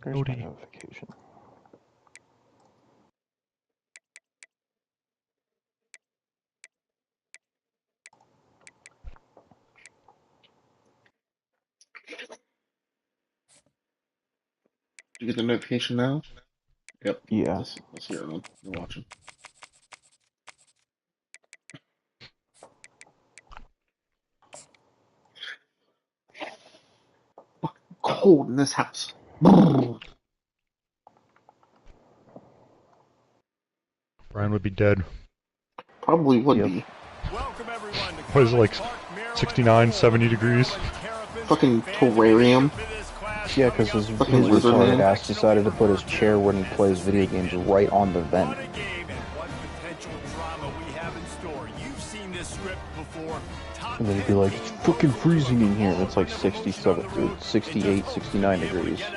Where's my notification? You get the notification now? Yep. Yeah. Let's hear it. You're watching. Fucking cold in this house. Brian would be dead. Probably would be. What is it, like 69, 70 degrees? Fucking terrarium. Yeah, because his retarded ass decided to put his chair when he plays video games right on the vent. And then he'd be like, it's fucking freezing in here. And it's like 67, 68, 69 degrees. As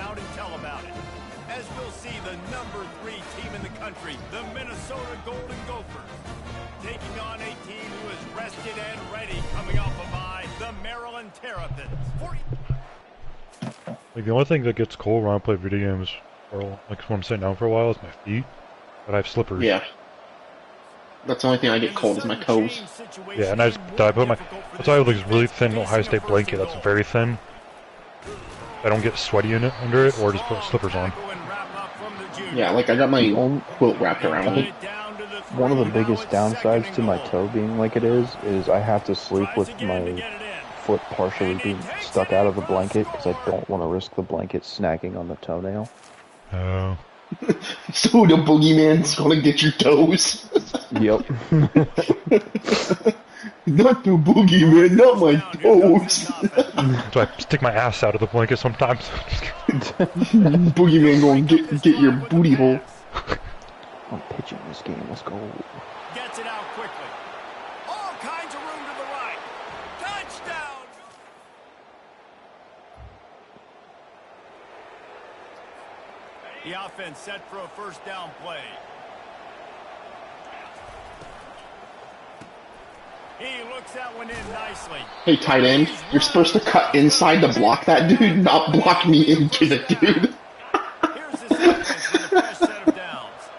we'll see the number 3 team in the country, the Minnesota Golden Gophers, taking on a team who is rested and ready coming off a bye, the Maryland Terrapins. Like, the only thing that gets cold when I play video games, or like when I'm sitting down for a while, is my feet. But I have slippers. Yeah. That's the only thing I get cold is my toes. Yeah, and I put my... That's why I have like this really thin Ohio State blanket that's very thin. I don't get sweaty in it under it, or just put slippers on. Yeah, like I got my own quilt wrapped around it. One of the biggest downsides to my toe being like it is I have to sleep with my foot partially being stuck out of the blanket because I don't want to risk the blanket snagging on the toenail. Oh. So the boogeyman's gonna get your toes? Yep. Not the boogeyman, not my toes. So I stick my ass out of the blanket sometimes. Boogeyman gonna get your booty hole. I'm pitching this game, let's go. Gets it out quickly. All kinds of room to the right. Touchdown! The offense set for a first down play. He looks that one in nicely. Hey, tight end, you're supposed to cut inside to block that dude, not block me into the dude. Here's his offense with a fresh set of downs.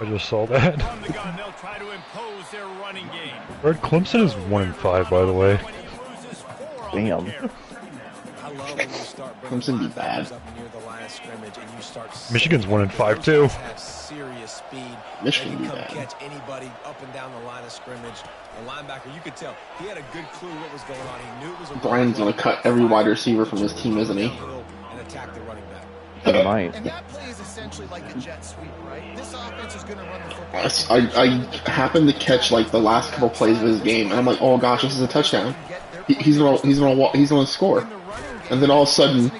I just saw that. From the gun, they'll try to impose their running game. Red Clemson is 1-5, by the way. Damn. Clemson be bad. Michigan's 1-5 too. Michigan be bad. Catch anybody up and down the line of scrimmage. The linebacker, you could tell he had a good clue what was going on. He knew it was a Brian's gonna cut every wide receiver from his team, isn't he? And attack the running back. He might. And that play is essentially like a jet sweep, right? This offense is going to run the I football. happened to catch like the last couple plays of his game, and I'm like, oh gosh, this is a touchdown. He's gonna score, and then all of a sudden,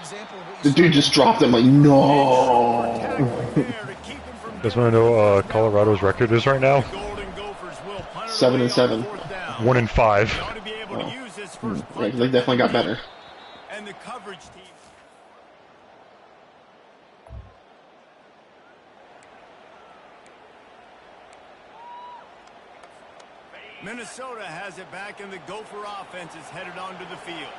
the dude just dropped him. Like, no. You guys want to know Colorado's record is right now? 7-7. 1-5. Oh. Yeah, they definitely got better. And the coverage team. Minnesota has it back, and the Gopher offense is headed onto the field.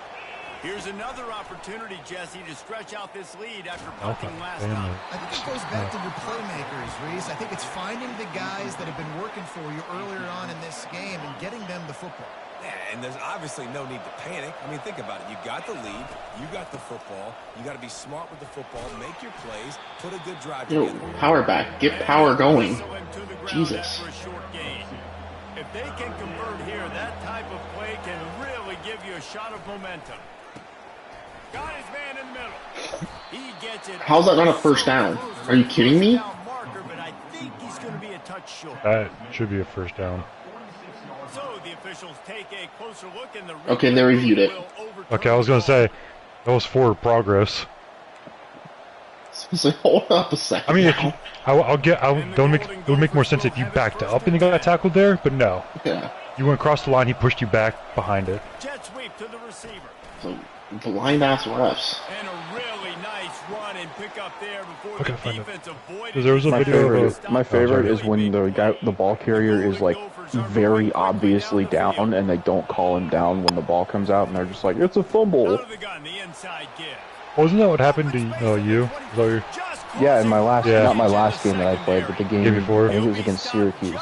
Here's another opportunity, Jesse, to stretch out this lead after punting last time. I think it goes back to your playmakers, Reese. I think it's finding the guys that have been working for you earlier on in this game and getting them the football. Yeah, and there's obviously no need to panic. I mean, think about it. You got the lead. You got the football. You got to be smart with the football. Make your plays. Put a good drive together. Yo, power back. Get power going. Jesus. If they can convert here, that type of play can really give you a shot of momentum. Got his man in the middle. He gets it. How's that not a first down? Are you kidding me? That should be a first down. So the officials take a closer look in the Okay, they reviewed it. Okay, I was gonna say that was forward progress. So hold up a second. I mean, it would make more sense if you backed up and you got tackled there, but no. Yeah. You went across the line, he pushed you back behind it. Jet sweep to the receiver. So, blind ass refs. And a really nice run and pick up there before Okay, the defense avoided. Because there was a video of my favorite is when the ball carrier is like very obviously down and they don't call him down when the ball comes out and they're just like, it's a fumble. Out of the gun, the inside give. Wasn't that what happened to you? Was that your- Yeah, in my last, Yeah. not my last game that I played, but the game before. I think it was against Syracuse.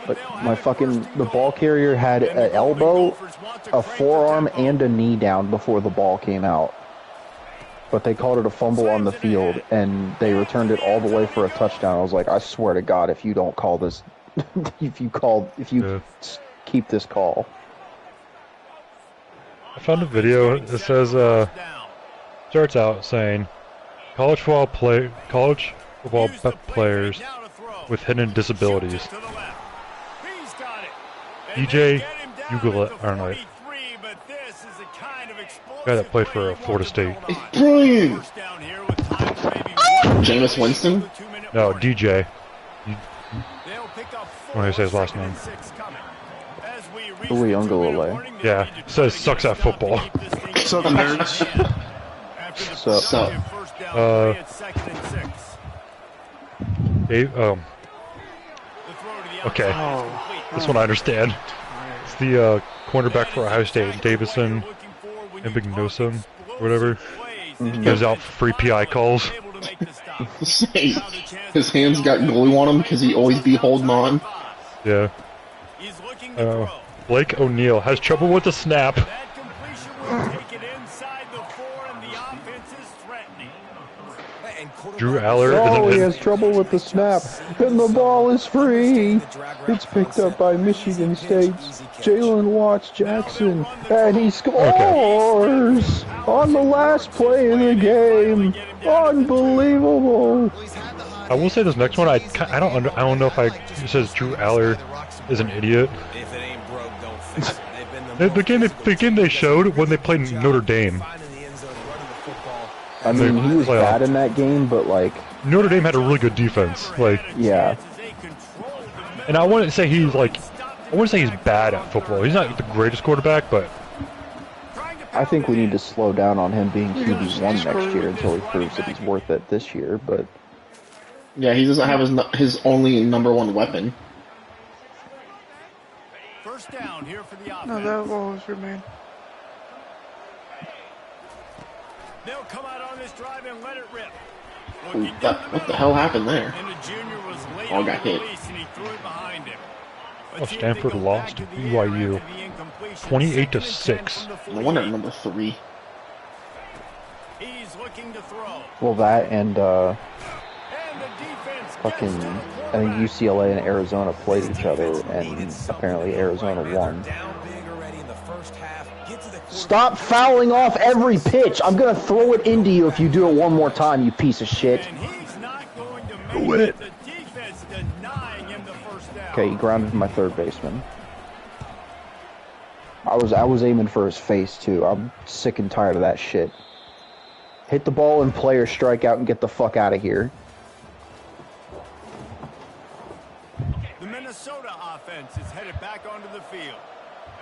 But my fucking, the ball carrier had an elbow, a forearm, and a knee down before the ball came out. But they called it a fumble on the field, and they returned it all the way for a touchdown. I was like, I swear to God, if you don't call this, if you Yeah. keep this call. I found a video that says, starts out saying, college football players with hidden disabilities. DJ Ugula, I don't know, guy that played for Florida State. It's brilliant. Jameis Winston. No, DJ. I want to say his last name. Ungulale. Yeah, says sucks at football. Southern nerds. So, Dave, okay, Oh, this one I understand. It's the cornerback for Ohio State, Davison Ambignosum, whatever. Gives out free PI calls. Say, his hands got glue on him because he always be holding on. Yeah. Blake O'Neal has trouble with the snap. Drew Aller oh, he isn't has trouble with the snap, and the ball is free. It's picked up by Michigan State's Jalen Watts Jackson, and he scores on the last play of the game. Unbelievable! I will say this next one. I don't know if it says Drew Aller is an idiot. The game they showed when they played Notre Dame. I mean, he was bad in that game, but like Notre Dame had a really good defense. Like, yeah. And I wouldn't say he's bad at football. He's not the greatest quarterback, but I think we need to slow down on him being QB1 next year until he proves that he's worth it this year. But yeah, he doesn't have his only #1 weapon. First down here for the offense. no, that will always remain. They'll come out on this drive and let it rip. Ooh, what the hell happened there? And the junior was late Oh, got on the hit. release, and he threw it behind him. Oh, Stanford lost to BYU 28-6. No wonder #3. He's looking to throw. well, that and And the defense fucking, gets to the I think UCLA and Arizona played each other, and apparently Arizona won. Stop fouling off every pitch! I'm gonna throw it into you if you do it one more time, you piece of shit. And he's not going to make it. The defense denying him the first down. Okay, he grounded my third baseman. I was aiming for his face too. I'm sick and tired of that shit. Hit the ball and player strike out and get the fuck out of here. The Minnesota offense is headed back onto the field.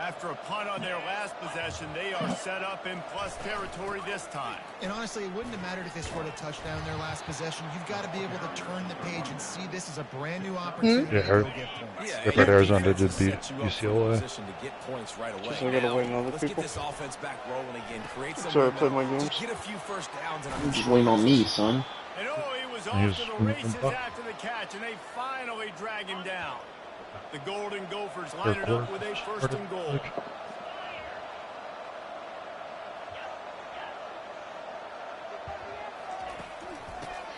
After a punt on their last possession, they are set up in plus territory this time. And honestly, it wouldn't have mattered if they scored a touchdown in their last possession. You've got to be able to turn the page and see this as a brand new opportunity Yeah, to go get points. Yeah, but Arizona did beat UCLA. Just I gotta win other people. Sorry, I played my games. You're just waiting on me, son. And oh, he was He off was to the moving races up. after the catch, and they finally drag him down. The Golden Gophers line it up with a first and goal.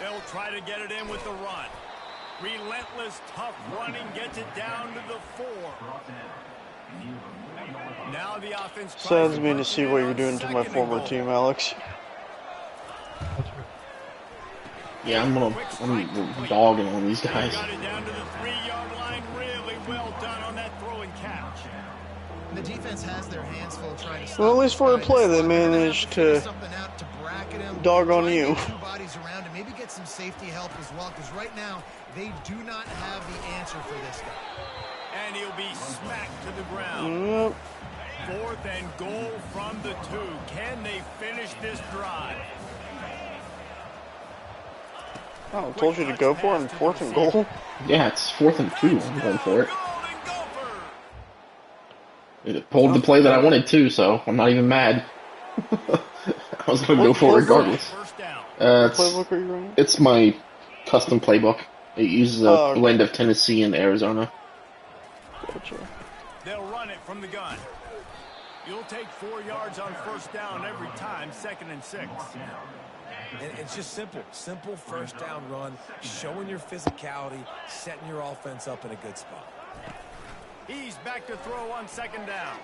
They'll try to get it in with the run. Relentless, tough running gets it down to the 4. Now the offense tries Saddens me to see what you're doing to my former team, Alex. Yeah, I'm dogging on these guys. Got it down to the 3-yard line. Really well done on that throw and catch. The defense has their hands full trying to Well, at least for a stop play, this they guy. managed to Something out to bracket him, dog on try and you. get two bodies around and maybe get some safety help as well, because right now they do not have the answer for this guy. And he'll be smacked to the ground. Yep. 4th and goal from the 2. Can they finish this drive? Oh, I told you to go for it on 4th and goal. Yeah, it's 4th and 2. I'm going for it. Golden Gophers! It pulled the play that I wanted to, so I'm not even mad. I was gonna go for it regardless. Playbook are you running? It's my custom playbook. It uses a blend of Tennessee and Arizona. Gotcha. They'll run it from the gun. You'll take 4 yards on first down every time, 2nd and 6. And it's just simple first down run, showing your physicality, setting your offense up in a good spot. He's back to throw on 2nd down.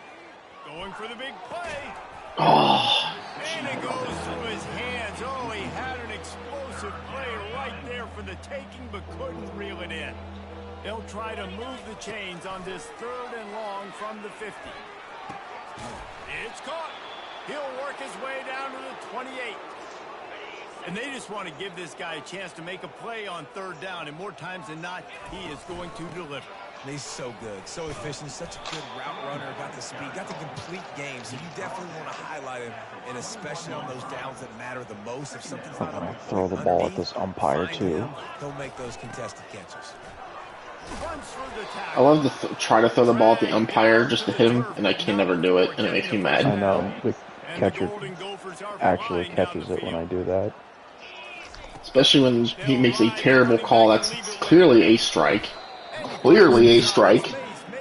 Going for the big play. Oh. And it goes through his hands. Oh, he had an explosive play right there for the taking, but couldn't reel it in. They'll try to move the chains on this 3rd and long from the 50. It's caught. He'll work his way down to the 28. And they just want to give this guy a chance to make a play on 3rd down, and more times than not, he is going to deliver. And he's so good, so efficient, such a good route runner, got the speed, got the complete game, so you definitely want to highlight him, and especially on those downs that matter the most. If something's not I'm gonna throw the ball at this umpire too. He'll make those contested catches. I love to try to throw the ball at the umpire just to hit him, and I can never do it, and it makes me mad. I know, the catcher actually catches it when I do that. Especially when he makes a terrible call that's clearly a strike. Clearly a strike.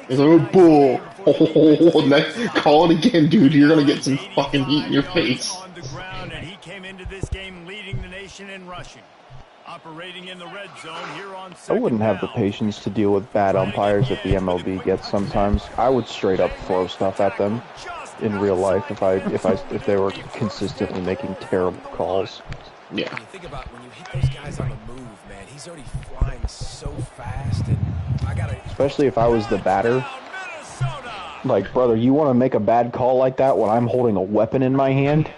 He's like, oh, bull. Oh, call it again, dude. You're going to get some fucking heat in your face. He came into this game leading the nation in rushing. Operating in the red zone here on I wouldn't have the patience to deal with bad umpires that the MLB gets sometimes. I would straight up throw stuff at them in real life if they were consistently making terrible calls. Yeah. When you think about when you hit those guys on the move, man, he's already flying so fast, and I gotta. Especially if I was the batter. Like, brother, you want to make a bad call like that when I'm holding a weapon in my hand?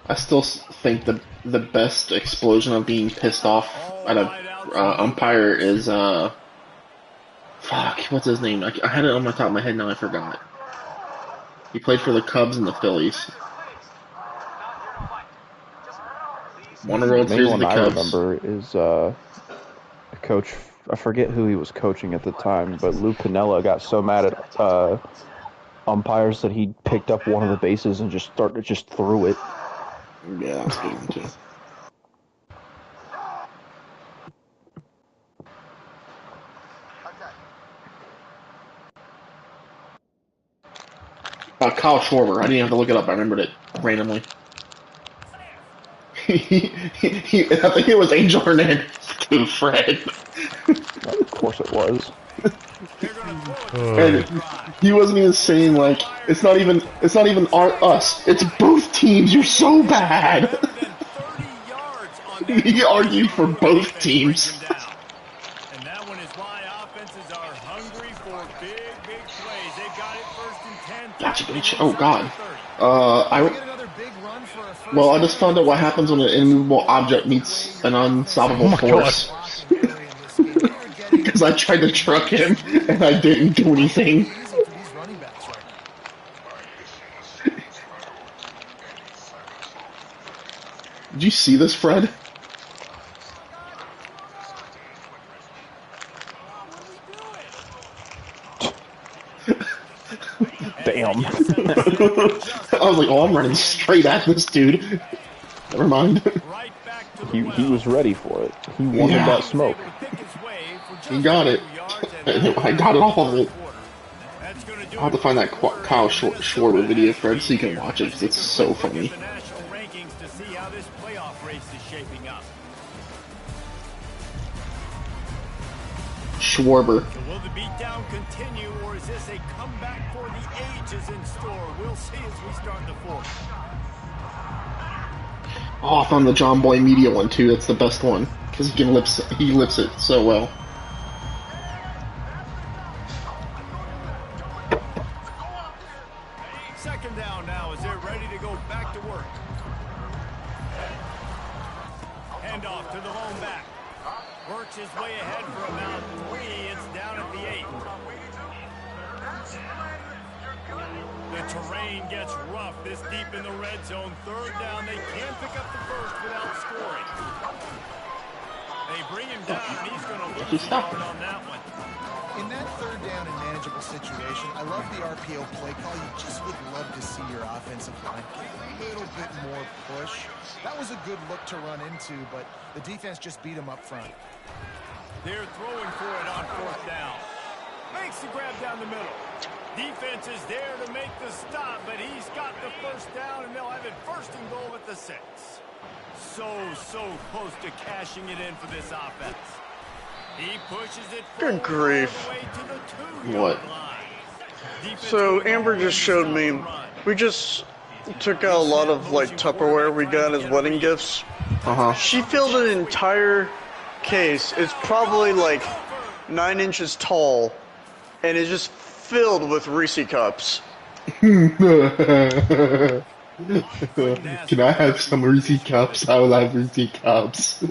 I still think the best explosion of being pissed off at a umpire is fuck, what's his name? I had it on my top of my head, now I forgot. He played for the Cubs and the Phillies. Won a World Series with the Cubs. The main one I remember is a coach. I forget who he was coaching at the time, but Lou Piniella got so mad at umpires that he picked up one of the bases and just threw it. Yeah, that was a good one too. Kyle Schwarber. I didn't have to look it up. I remembered it randomly. I think it was Angel Hernandez to Fred. Of course it was. And he wasn't even saying like it's not even us. It's both teams. You're so bad. He argued for both teams. And that one is why offenses are hungry for big plays. They got it 1st and 10. Gotcha, bitch. Oh God. I just found out what happens when an immovable object meets an unstoppable force. Because I tried to truck him and I didn't do anything. Did you see this, Fred? Damn. I was like, oh, I'm running straight at this dude. Never mind. He was ready for it. He wanted that smoke. He got it. I got it all of it. I'll have to find that Kyle Schwarber video, Fred, so you can watch it, because it's so funny. Schwarber. Will the beatdown continue, or is this a comeback for the ages in store? We'll see as we start the 4th. Oh, I found the John Boy Media one too. That's the best one because he lips it so well. Second down now as they're ready to go back to work. Hand off to the lone back. Works his way ahead for about 3. It's down at the 8. The terrain gets rough this deep in the red zone. 3rd down. They can pick up the 1st without scoring. They bring him down, and he's going to lose the yard on that one. In that 3rd down and manageable situation, I love the RPO play call. You just would love to to see your offensive line get a little bit more push. That was a good look to run into, but the defense just beat him up front. They're throwing for it on 4th down. Makes the grab down the middle. Defense is there to make the stop, but he's got the 1st down, and they'll have it 1st and goal at the 6. So close to cashing it in for this offense. He pushes it Good grief. all the way to the 2-yard line. So Amber just showed me, we just took out a lot of like Tupperware we got as wedding gifts. She filled an entire case. It's probably like 9 inches tall, and it's just filled with Reese cups. Can I have some Reese cups? I will have Reese cups.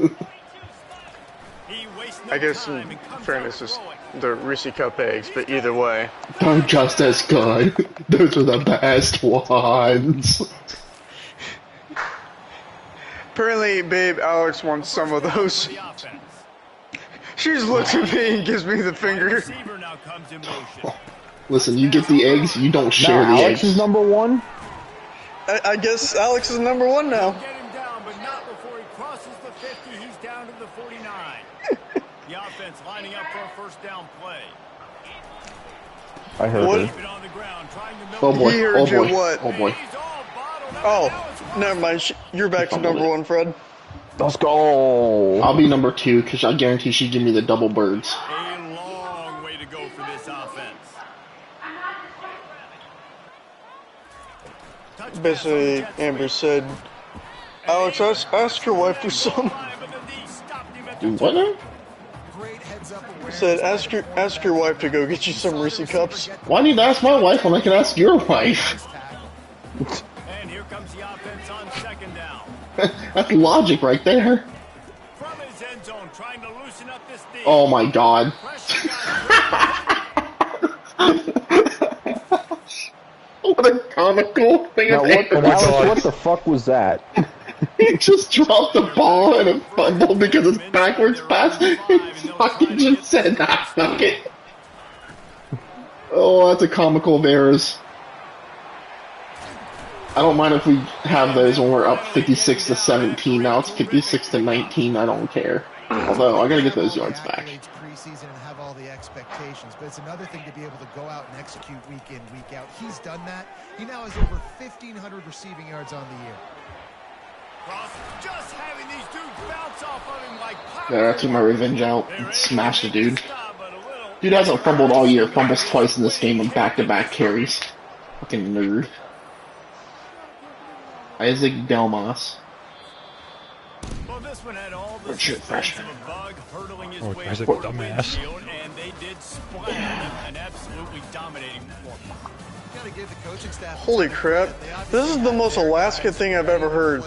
I guess in fairness, it's the Reese cup eggs, but either way. They're just as good. Those are the best ones. Apparently, babe, Alex wants some of those. She just looks at me and gives me the finger. Listen, you get the eggs, you don't share the Alex eggs. is number 1? I guess Alex is number 1 now. Get him down, but not before he crosses the 50. He's down to the 49. The offense lining up for a 1st down play. I heard What? her. Keep it on the ground, trying to Oh boy, He heard oh you boy, what? oh boy. He's all bottled up. Oh, never mind. You're back to number 1, Fred. Let's go. I'll be number 2 because I guarantee she'd give me the double birds. A long way to go for this offense. Basically, Amber said, Alex, ask your wife for some. Do what now? Said, ask your wife to go get you some Reese cups. Why need to ask my wife when I can ask your wife? And here comes the offense on 2nd down. That's logic right there. From his end zone, trying to loosen up this D. Oh my god. What a comical thing Now, of Alex, God. what the fuck was that? He just dropped the ball and it fumbled because it's backwards pass. He fucking just said that. Fuck it. Oh, that's a comical of errors. I don't mind if we have those when we're up 56 to 17. Now it's 56 to 19. I don't care. Although I gotta get those yards back. Preseason and have all the expectations, but it's another thing to be able to go out and execute week in, week out. He's done that. He now has over 1,500 receiving yards on the year. Just having these dudes bounce off of him like Yeah, I took my revenge out and smashed the dude. Dude hasn't fumbled all year. Fumbles twice in this game on back-to-back carries. Fucking nerd. Isaac Delmas. Well, this one had all the Redshirt freshman. bug hurtling his Oh, way Isaac toward the dumbass. windshield, and they did splat him, an absolutely dominating performance. Gotta give the coaching staff. Holy crap. This is the most Alaska thing I've ever heard.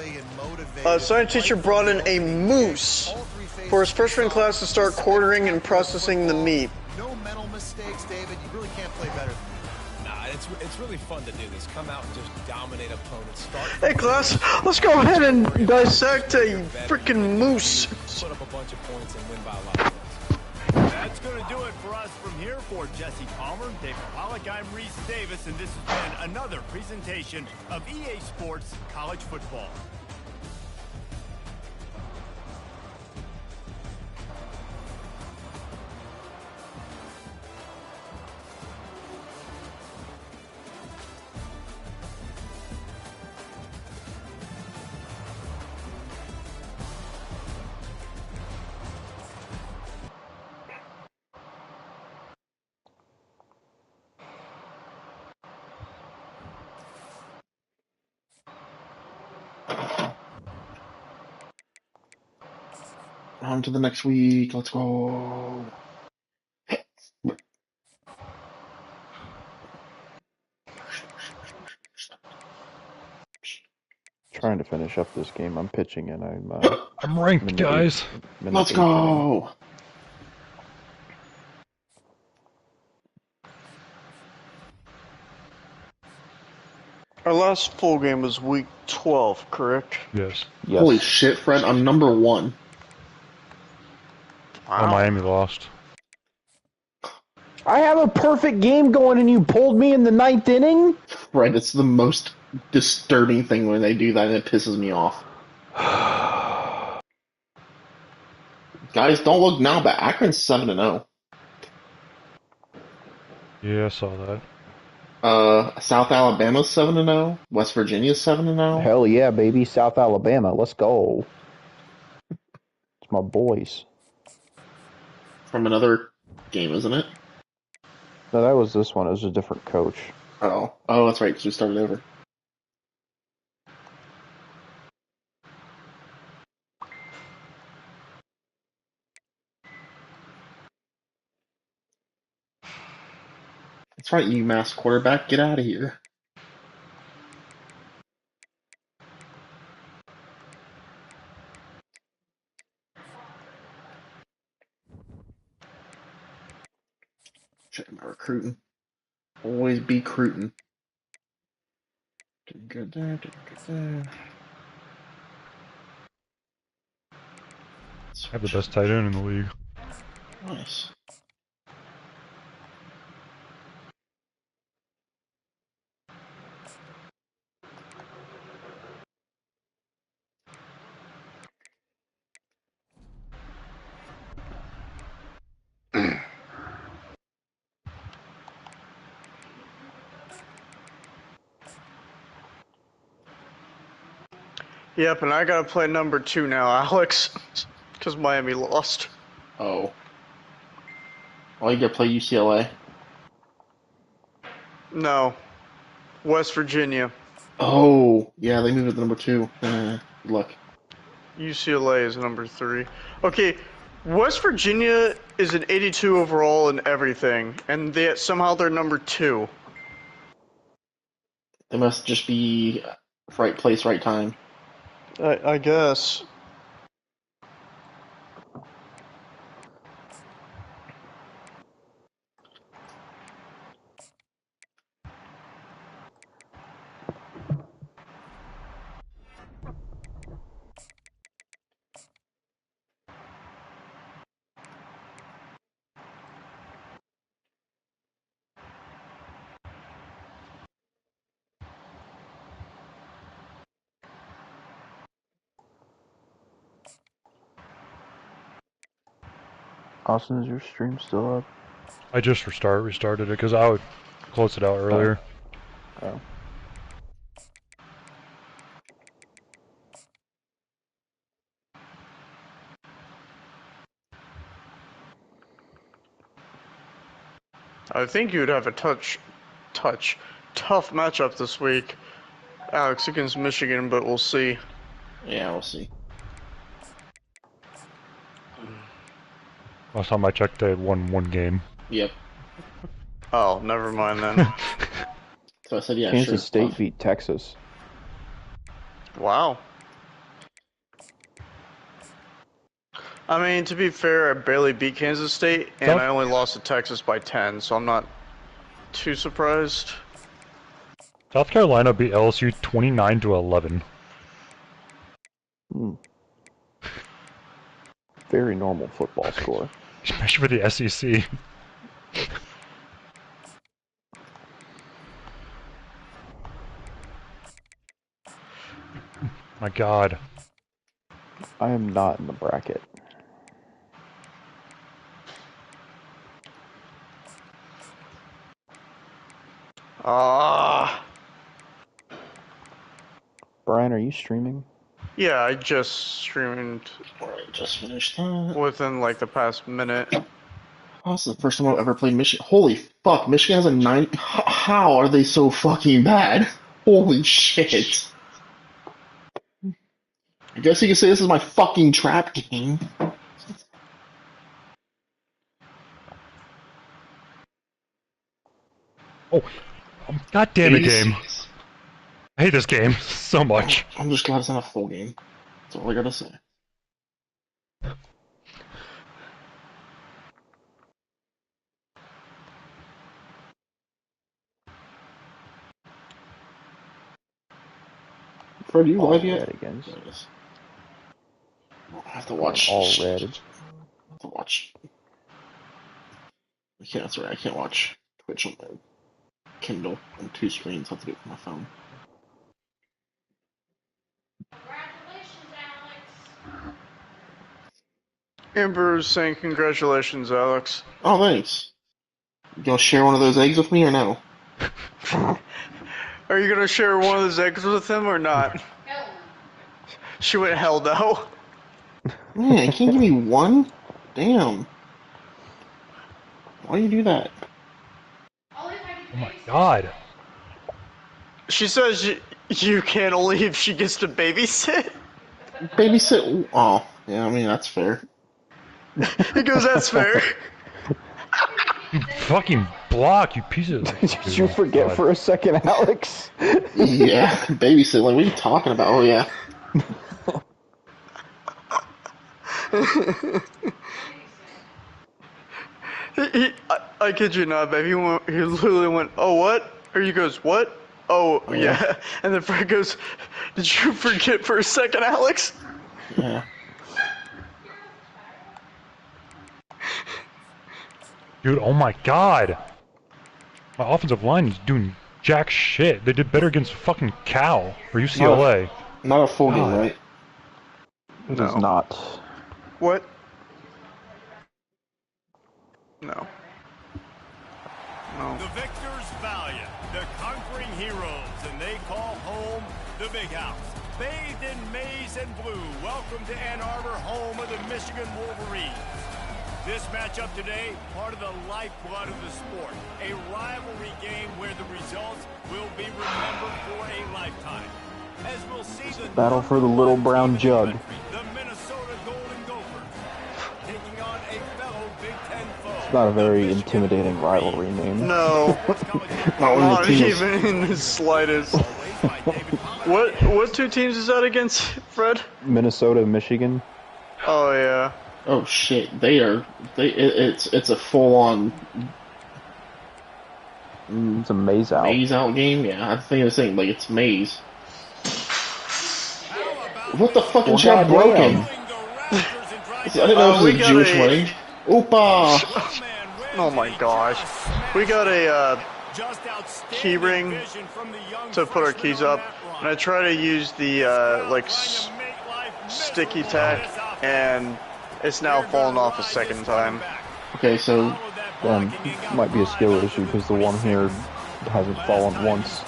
A science teacher brought in a moose for his freshman class to start quartering and processing the meat. No mental mistakes, David. You really can't play better. Nah, it's really fun to do this. Come out and just dominate opponents. Start Hey class, let's go ahead and dissect a freaking moose. put up a bunch of points and win by a lot of points. That's going to do it for us from here. For Jesse Palmer, David Pollack, I'm Reese Davis, and this has been another presentation of EA Sports College Football. On to the next week. Let's go. Trying to finish up this game. I'm pitching and I'm ranked, guys. Let's go. Our last full game was week 12, correct? Yes. Yes. Holy shit, Fred. I'm number 1. Oh, Miami lost. I have a perfect game going and you pulled me in the 9th inning? Right, it's the most disturbing thing when they do that, and it pisses me off. Guys, don't look now, but Akron's 7-0. Yeah, I saw that. South Alabama's 7-0. West Virginia's 7-0. Hell yeah, baby. South Alabama. Let's go. It's my boys. From another game, isn't it? No, that was this one. It was a different coach. Oh, that's right. Because we started over. That's right, UMass quarterback. Get out of here. Check my recruiting. Always be recruiting. Didn't get there. Didn't get there. I have the best tight end in the league. Nice. Yep, and I gotta play number 2 now, Alex, because Miami lost. Oh. Oh, you gotta play UCLA? No, West Virginia. Oh, yeah, they moved it to number 2. Good luck. UCLA is number 3. Okay, West Virginia is an 82 overall in everything, and somehow they're number 2. They must just be right place, right time. I guess. Austin, is your stream still up? I just restarted it because I would close it out earlier. Oh. I think you'd have a tough matchup this week, Alex, against Michigan, but we'll see. Yeah, we'll see. Last time I checked, they had won one game. Yep. Oh, never mind then. So I said, yeah, Kansas sure. State beat Texas. Wow. I mean, to be fair, I barely beat Kansas State, and I only lost to Texas by 10, so I'm not too surprised. South Carolina beat LSU 29-11. Very normal football score. Especially for the SEC. My God. I am not in the bracket. Brian, are you streaming? Yeah, I just streamed. Alright, just finished that. Within like the past minute. Oh, this is the first time I've ever played Michigan. Holy fuck, Michigan has a 9. How are they so fucking bad? Holy shit. I guess you could say this is my fucking trap game. Oh, God damn it, game. I hate this game so much. I'm just glad it's not a full game. That's all I gotta say. Fred, are you live yet? Against. I have to watch. All red. I have to watch. I can't. That's right. I can't watch Twitch on my Kindle on 2 screens. I'll have to do it from my phone. Amber is saying congratulations, Alex. Oh, thanks. You gonna share one of those eggs with me or no? Are you gonna share one of those eggs with him or not? She went hell no. Man, can't you give me one? Damn. Why do you do that? Oh my god. She says you can't leave. She gets to babysit. Babysit? Oh, yeah, I mean, that's fair. He goes, that's fair. You fucking block, you piece of... Did you forget for a second, Alex? Yeah, babysit. Like, what are you talking about? Oh, yeah. I kid you not, babe. He literally went, oh, what? Or he goes, what? Oh, yeah. And then Fred goes, did you forget for a second, Alex? Yeah. Dude, oh my god! My offensive line is doing jack shit. They did better against fucking Cal or UCLA. Not a full game, right? It is not. What? No. No. The victors valiant, the conquering heroes, and they call home the Big House. Bathed in maize and blue, welcome to Ann Arbor, home of the Michigan Wolverines. This matchup today, part of the lifeblood of the sport. A rivalry game where the results will be remembered for a lifetime. As we'll see the battle for the little brown jug. The Minnesota Golden Gophers taking on a fellow Big Ten foe. It's not a very intimidating rivalry name. No. Not even in the slightest. What 2 teams is that against, Fred? Minnesota, Michigan. Oh, yeah. Oh shit, it's a full-on It's a maze out. maze out game? Yeah, I think I was saying, like, it's maze. What the fucking shot broken? I didn't know it was a Jewish wedding. Oopa! Oh my gosh. We got a key ring to put our keys up, and I try to use the sticky tack, and it's now fallen off a second time. Okay, so Might be a skill issue because the one here hasn't fallen once.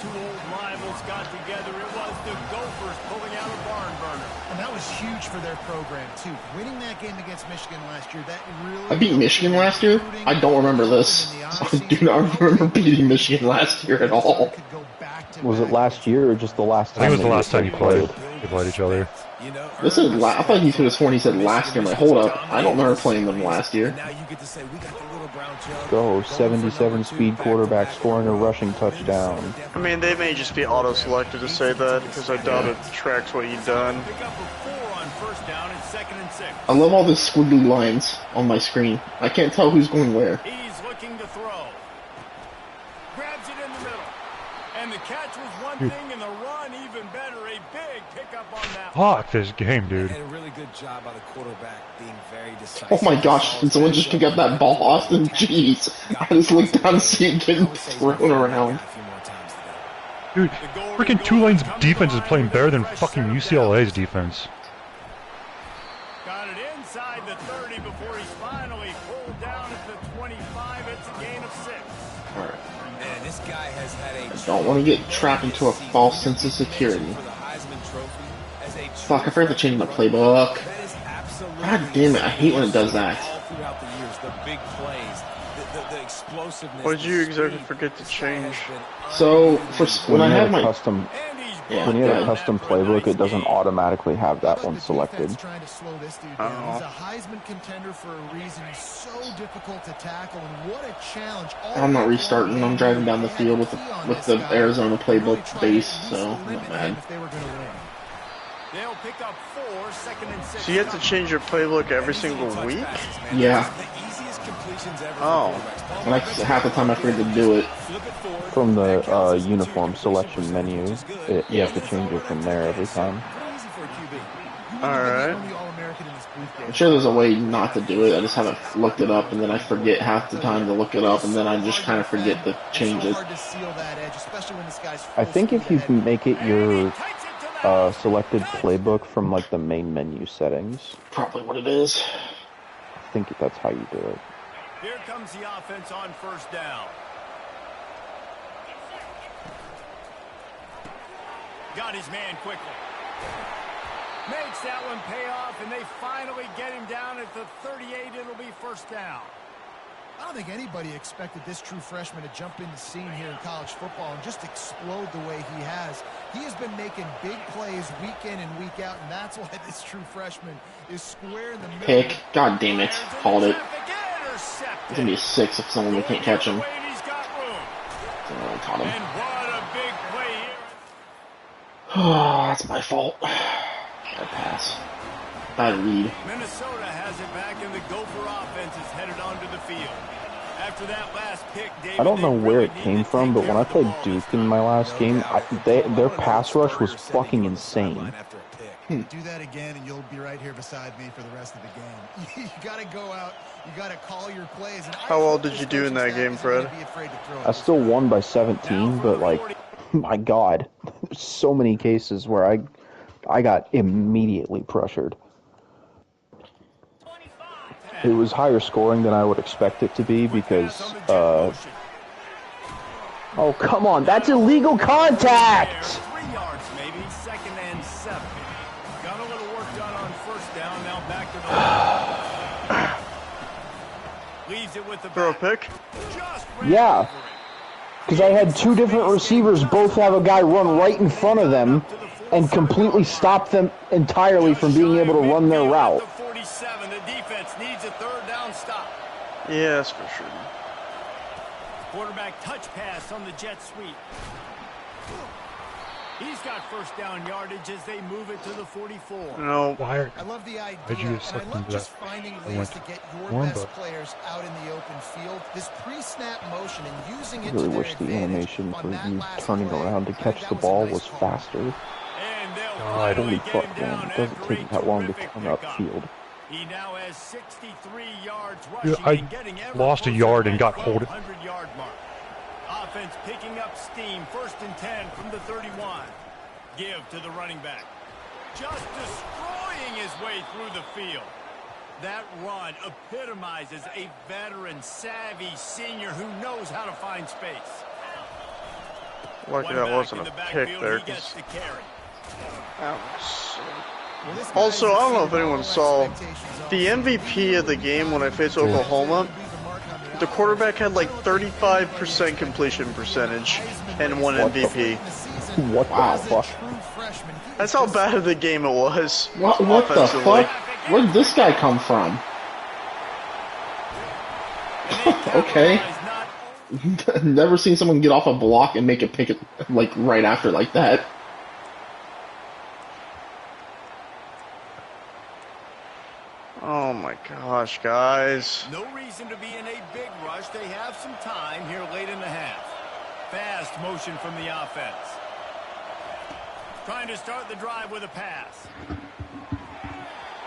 And that was huge for their program, too. Winning that game against Michigan last year, that really... I beat Michigan last year? I don't remember this. I do not remember beating Michigan last year at all. Was it last year or just the last time? I think it was the last time you played. They played each other. This is I thought he could have sworn he said last year. I'm like, hold up. I don't remember playing them last year. Go, 77 speed quarterback scoring a rushing touchdown. I mean, they may just be auto-selected to say that, because I doubt it tracks what you've done. I love all the squiggly lines on my screen. I can't tell who's going where. He's looking to throw. Grabs it in the middle. And the catch was one thing, and the run even better. A big pickup on that. Fuck this game, dude. And a really good job by the quarterback being very decisive. Oh my gosh, can someone just pick up that ball, Austin? Jeez. I just looked down and see it getting thrown around. Dude, freaking Tulane's defense is playing better than fucking UCLA's defense. Got it inside the 30 before he's finally pulled down at the 25. It's a gain of 6. Alright. And this guy has had a Don't want to get trapped into a false sense of security. Fuck, I forgot to change my playbook. God damn it, I hate when it does that. What did you exactly forget to change? So, when I had my... custom, when you have a custom playbook, it doesn't automatically have that one selected. He's a Heisman contender for a reason. He's so difficult to tackle, and what a challenge. I'm not restarting. I'm driving down the field with the Arizona playbook base, so I'm not mad. They'll pick up 4, second and 6. So you have to change your playbook every single week? Yeah. Oh. And half the time I forget to do it. From the uniform selection menu, you have to change it from there every time. Alright. All-American in his booth there. I'm sure there's a way not to do it. I just haven't looked it up, and then I forget half the time to look it up, and then I just kind of forget to change it. I think if you make it your selected playbook from like the main menu settings, Probably what it is. I think that's how you do it. Here comes the offense on first down. Got his man quickly. Makes that one pay off, and they finally get him down at the 38. It'll be first down. I don't think anybody expected this true freshman to jump in the scene here in college football and just explode the way he has. He has been making big plays week in and week out, and that's why this true freshman is square in the middle. Pick. God damn it. Called it. It's going to be a 6 if someone can't catch him. Caught him. And what a big play here. Oh, that's my fault. Bad pass. Bad read. Minnesota has it back, and the Gopher offense is headed onto the field. After that last pick, David, I don't know where it came from, but when I played Duke in my last game, their pass rush was fucking insane. Do that again, and you'll be right here beside me for the rest of the game. You got to go out. You got to call your plays. And How well did you do in that game, Fred? I still won by 17, but like, my God, there's so many cases where I got immediately pressured. It was higher scoring than I would expect it to be because, oh, come on, that's illegal contact! 3 yards maybe, 2nd and 7. Got a little work done on first down, now back to the leaves it with the Throw a pick? Yeah, because I had two different receivers both have a guy run right in front of them and completely stop them entirely from being able to run their route. The defense needs a 3rd down stop. Yes, for sure. Quarterback touch pass on the jet sweep. He's got first down yardage as they move it to the 44. No. Why I love the idea, Why'd you and suck I love into just that? finding I ways went to get your warm best butt. players out in the open field. This pre-snap motion and using I it really to their wish the advantage animation on for that you last turning play. around to I think catch that the was a ball nice was call. faster. And they'll God. Holy finally get fuck, him man, down it doesn't after take a that long to terrific turn pickup. upfield. He now has 63 yards Dude, rushing I and getting ever lost a closer yard to and that got hold- 1,200-yard mark. Offense picking up steam, 1st and 10 from the 31. Give to the running back. Just destroying his way through the field. That run epitomizes a veteran, savvy senior who knows how to find space. Lucky One that back wasn't in a the pick backfield, there. he gets the carry. Also, I don't know if anyone saw the MVP of the game when I faced Oklahoma. The quarterback had like 35% completion percentage and won MVP. What the fuck? That's how bad of the game it was. What the offensively. fuck? Where did this guy come from? Okay. Never seen someone get off a block and make a pick like right after like that. Oh my gosh, guys. No reason to be in a big rush. They have some time here late in the half. Fast motion from the offense. Trying to start the drive with a pass.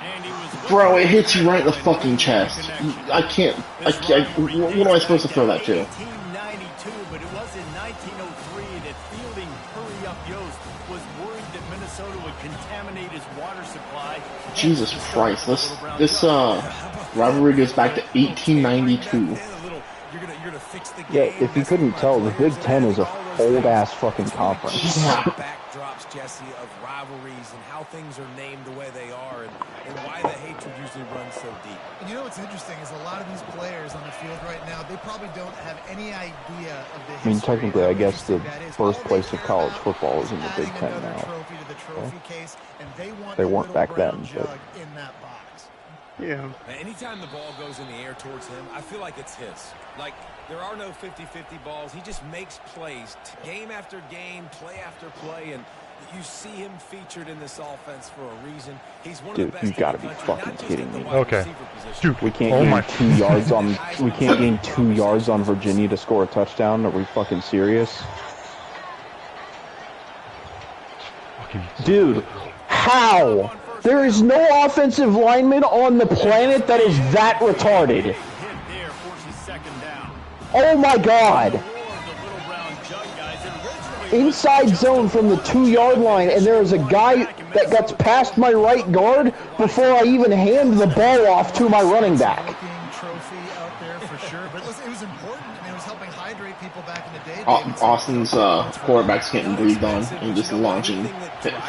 And he was Bro, it hits you right in the fucking chest. I can't. What am I supposed to throw that to? 1892, but it was in 1903 that fielding hurry-up Yost was worried that Minnesota would contaminate his water supply. Jesus Christ, this rivalry goes back to 1892. Yeah, if you couldn't tell, the Big Ten is a old-ass fucking conference. Yeah. Backdrops, Jesse, of rivalries and how things are named the way they are and why the hatred usually runs so deep. And you know what's interesting is a lot of these players on the field right now, they probably don't have any idea of the history. I mean, technically, I guess the that is. birthplace All of they college care football about is in the is Big adding Ten another now. trophy to the trophy case, and they want They the weren't little back brown then, jug but- in that box. Yeah. Anytime the ball goes in the air towards him, I feel like it's his. Like, there are no 50-50 balls. He just makes plays, game after game, play after play, and you see him featured in this offense for a reason. He's one Dude, of the best you gotta in the be country, fucking not just kidding at the me. wide Okay. receiver position. Dude, We can't oh gain my. 2 yards on. We can't gain 2 yards on Virginia to score a touchdown. Are we fucking serious? Fucking Dude, how? There is no offensive lineman on the planet that is that retarded. Oh my God. Inside zone from the 2-yard line, and there is a guy that gets past my right guard before I even hand the ball off to my running back. Trophy out there for sure, but it was important. I mean, it was helping hydrate people back in the day. Austin's quarterback's getting breathed on and just launching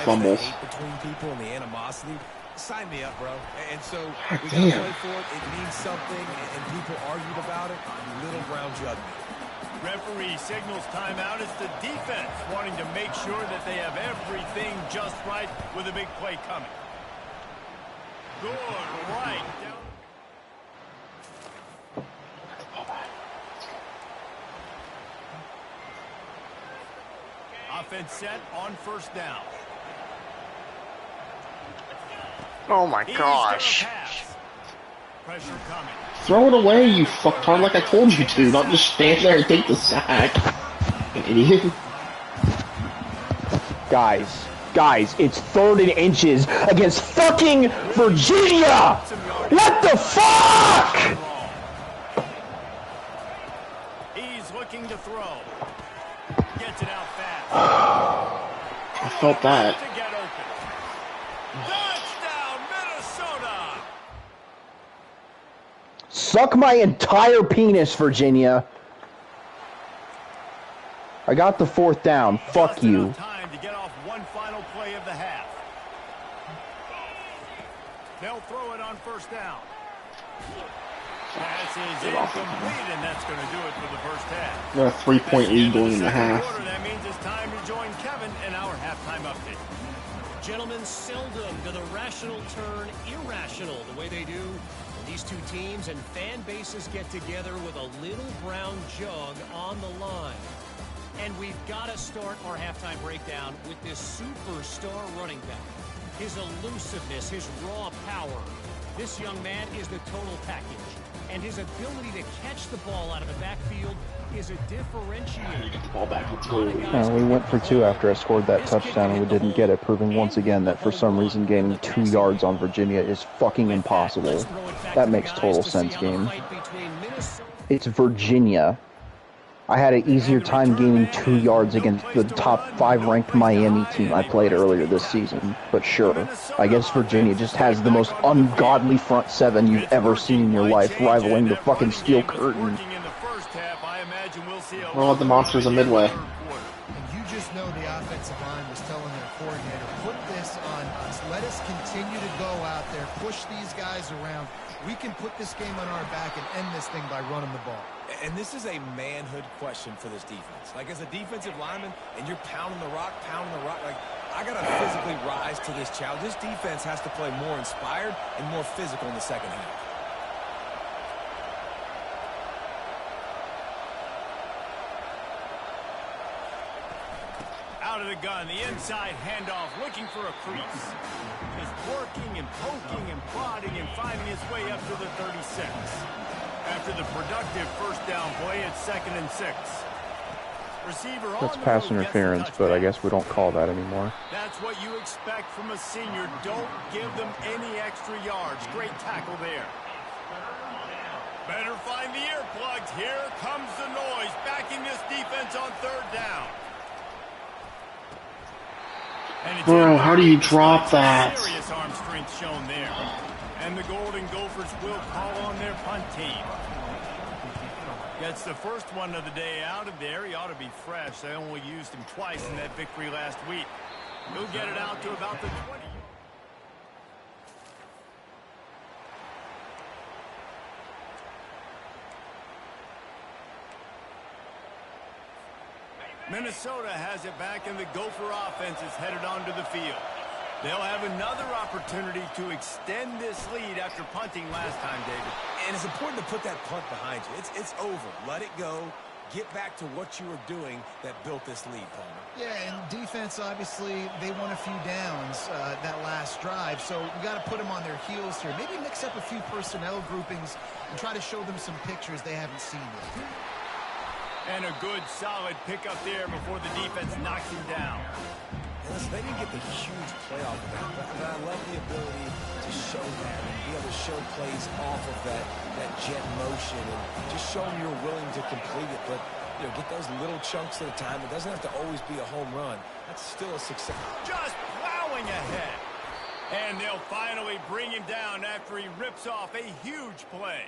fumbles. Between people and the animosity. Sign me up, bro. And so we damn. gotta play for it. It means something, and people argued about it. Little brown jug. Referee signals timeout. It's the defense wanting to make sure that they have everything just right with a big play coming. Good, right. Offense set on first down. Oh my gosh. Pressure coming. Throw it away, you fucktard, like I told you to. Not just stand there and take the sack. You idiot. Guys, it's 3rd and inches against fucking Virginia! What the fuck?! He's looking to throw. Gets it out fast. I felt that. To get open. Touchdown, Minnesota! Suck my entire penis, Virginia. I got the 4th down. Fuck you. Time to get off one final play of the half. They'll throw it on first down. Pass is incomplete, and that's going to do it for the first half. Got a 3-point lead going in the half. That means it's time to join Kevin in our halftime update. Gentlemen, seldom do the rational turn irrational the way they do when these two teams and fan bases get together with a little brown jug on the line. And we've got to start our halftime breakdown with this superstar running back. His elusiveness, his raw power. This young man is the total package. And his ability to catch the ball out of the backfield is a differentiator. Get the ball back. Let's go. We went for 2 after I scored that touchdown, and we didn't get it, proving once again that for some reason gaining 2 yards on Virginia is fucking impossible. That makes total sense, game. It's Virginia. I had an easier time gaining 2 yards against the top 5 ranked Miami team I played earlier this season. But sure, I guess Virginia just has the most ungodly front 7 you've ever seen in your life, rivaling the fucking Steel Curtain. Well, let the monsters of Midway. And you just know the offensive line was telling their coordinator, put this on us. Let us continue to go out there, push these guys around. We can put this game on our back and end this thing by running the ball. And this is a manhood question for this defense. Like, as a defensive lineman, and you're pounding the rock, like, I got to physically rise to this challenge. This defense has to play more inspired and more physical in the second half. Out of the gun, the inside handoff, looking for a crease. Just working and poking and prodding and finding his way up to the 36. After the productive first down play, it's 2nd and 6. Receiver That's pass interference, but I guess we don't call that anymore. That's what you expect from a senior. Don't give them any extra yards. Great tackle there. Better find the earplugs. Here comes the noise, backing this defense on 3rd down. Bro, how do you drop that? Serious arm strength shown there. And the Golden Gophers will call on their punt team. Gets the first one of the day out of there. He ought to be fresh. They only used him twice in that victory last week. He'll get it out to about the 20. Minnesota has it back, and the Gopher offense is headed onto the field. They'll have another opportunity to extend this lead after punting last time, David. And it's important to put that punt behind you. It's over. Let it go. Get back to what you were doing that built this lead, Palmer. Yeah, and defense, obviously, they won a few downs that last drive, so we got to put them on their heels here. Maybe mix up a few personnel groupings and try to show them some pictures they haven't seen yet. And a good, solid pickup there before the defense knocks him down. Listen, they didn't get the huge play off of that, but I love the ability to show that and be able to show plays off of that jet motion and just show them you're willing to complete it. But, you know, get those little chunks at a time. It doesn't have to always be a home run. That's still a success. Just plowing ahead. And they'll finally bring him down after he rips off a huge play.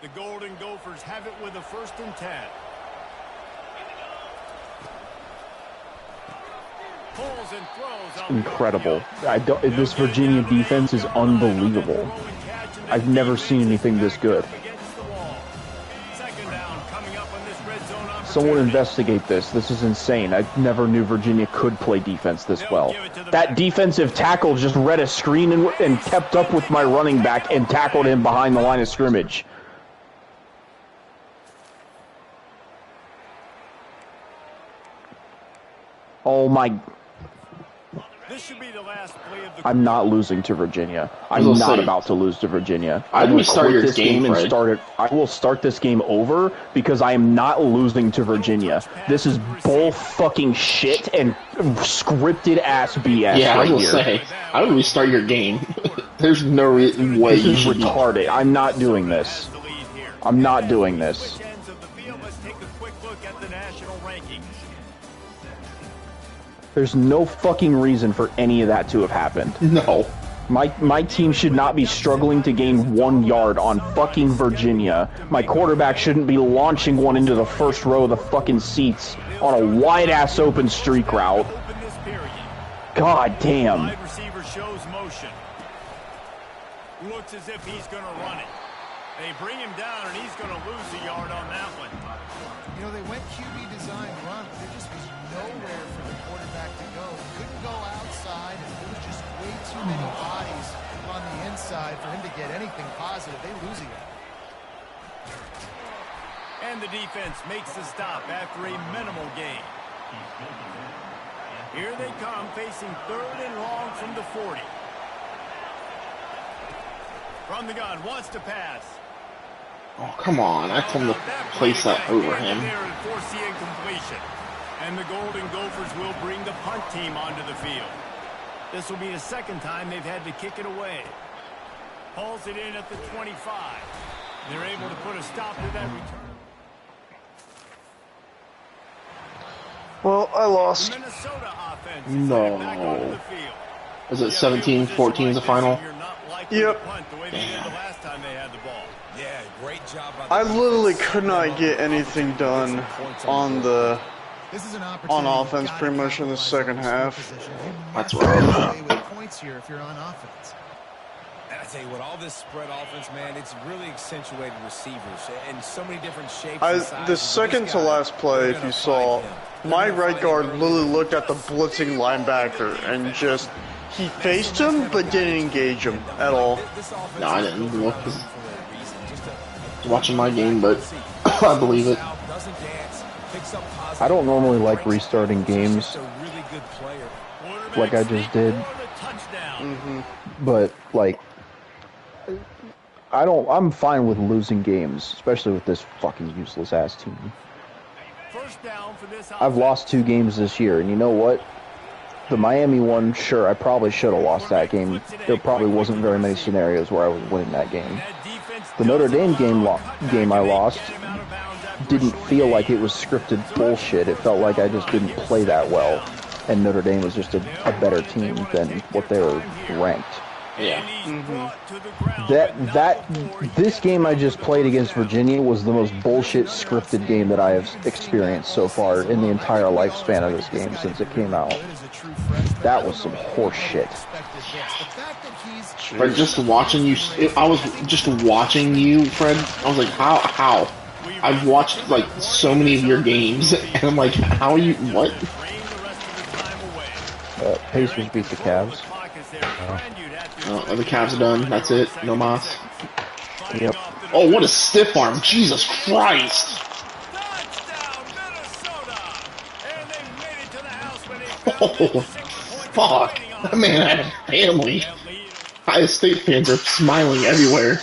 The Golden Gophers have it with a 1st and 10. Pulls and throws Incredible. This Virginia defense is unbelievable. I've never seen anything this good. Someone investigate this. This is insane. I never knew Virginia could play defense this well. That defensive tackle just read a screen and kept up with my running back and tackled him behind the line of scrimmage. Oh my... This should be the last play of the I'm not losing to Virginia. I'm not about to lose to Virginia. I will start your game and start it. I will start this game over because I am not losing to Virginia. This is bull fucking shit and scripted ass BS. Yeah, right I will here. say. I will restart your game. There's no way This you is should retarded. I'm not doing this. I'm not doing this. Let's take a quick look at the national rankings. There's no fucking reason for any of that to have happened. No. My team should not be struggling to gain 1 yard on fucking Virginia. My quarterback shouldn't be launching one into the first row of the fucking seats on a wide-ass open streak route. God damn. Wide receiver shows motion. Looks as if he's going to run it. They bring him down, and he's going to lose a yard on that one. You know, they went QB design run, but there just was nowhere for the quarterback to go. Couldn't go outside, and there was just way too many bodies on the inside for him to get anything positive. They lose it. And the defense makes the stop after a minimal gain. Here they come, facing 3rd and long from the 40. From the gun, wants to pass. Oh, come on. I told him to place that over him. Force the incompletion. And the Golden Gophers will bring the punt team onto the field. This will be the 2nd time they've had to kick it away. Hauls it in at the 25. They're able to put a stop to that return. Well, I lost. Minnesota offense No. back onto the field. Is it 17-14 is the final? Yep. Yeah, great job. I literally could not get anything done on the offense pretty much in the 2nd half. That's right. Points here if you're on offense. And I tell you what, all this spread offense, man, it's really accentuated receivers in so many different shapes. And sizes. The second to last play, if you saw, my right guard literally looked at the blitzing linebacker and just, he faced him but didn't engage him at all. No, I didn't look. Watching my game, but I believe it. I don't normally like restarting games like I just did. But, like, I'm fine with losing games, especially with this fucking useless ass team. I've lost 2 games this year, and you know what? The Miami one, sure, I probably should have lost that game. There probably wasn't very many scenarios where I was winning that game. The Notre Dame game I lost didn't feel like it was scripted bullshit. It felt like I just didn't play that well, and Notre Dame was just a better team than what they were ranked. Yeah. This game I just played against Virginia was the most bullshit scripted game that I have experienced so far in the entire lifespan of this game since it came out. That was some horse shit. Fred, just watching you, I was just watching you, Fred. I was like, how? I've watched like so many of your games, and I'm like, how are you? What? Pacers beat the Cavs. The Cavs are done. That's it. No mas. Yep. Oh, what a stiff arm! Jesus Christ! Oh, fuck! That man had a family. Ohio State fans are smiling everywhere.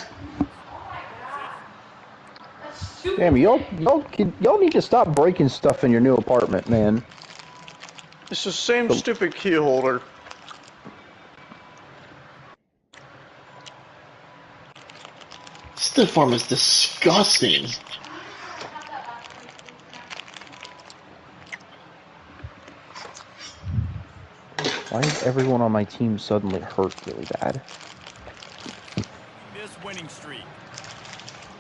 Damn, y'all need to stop breaking stuff in your new apartment, man. It's the same stupid key holder. Stiff arm is disgusting. Why is everyone on my team suddenly hurt really bad? This winning streak.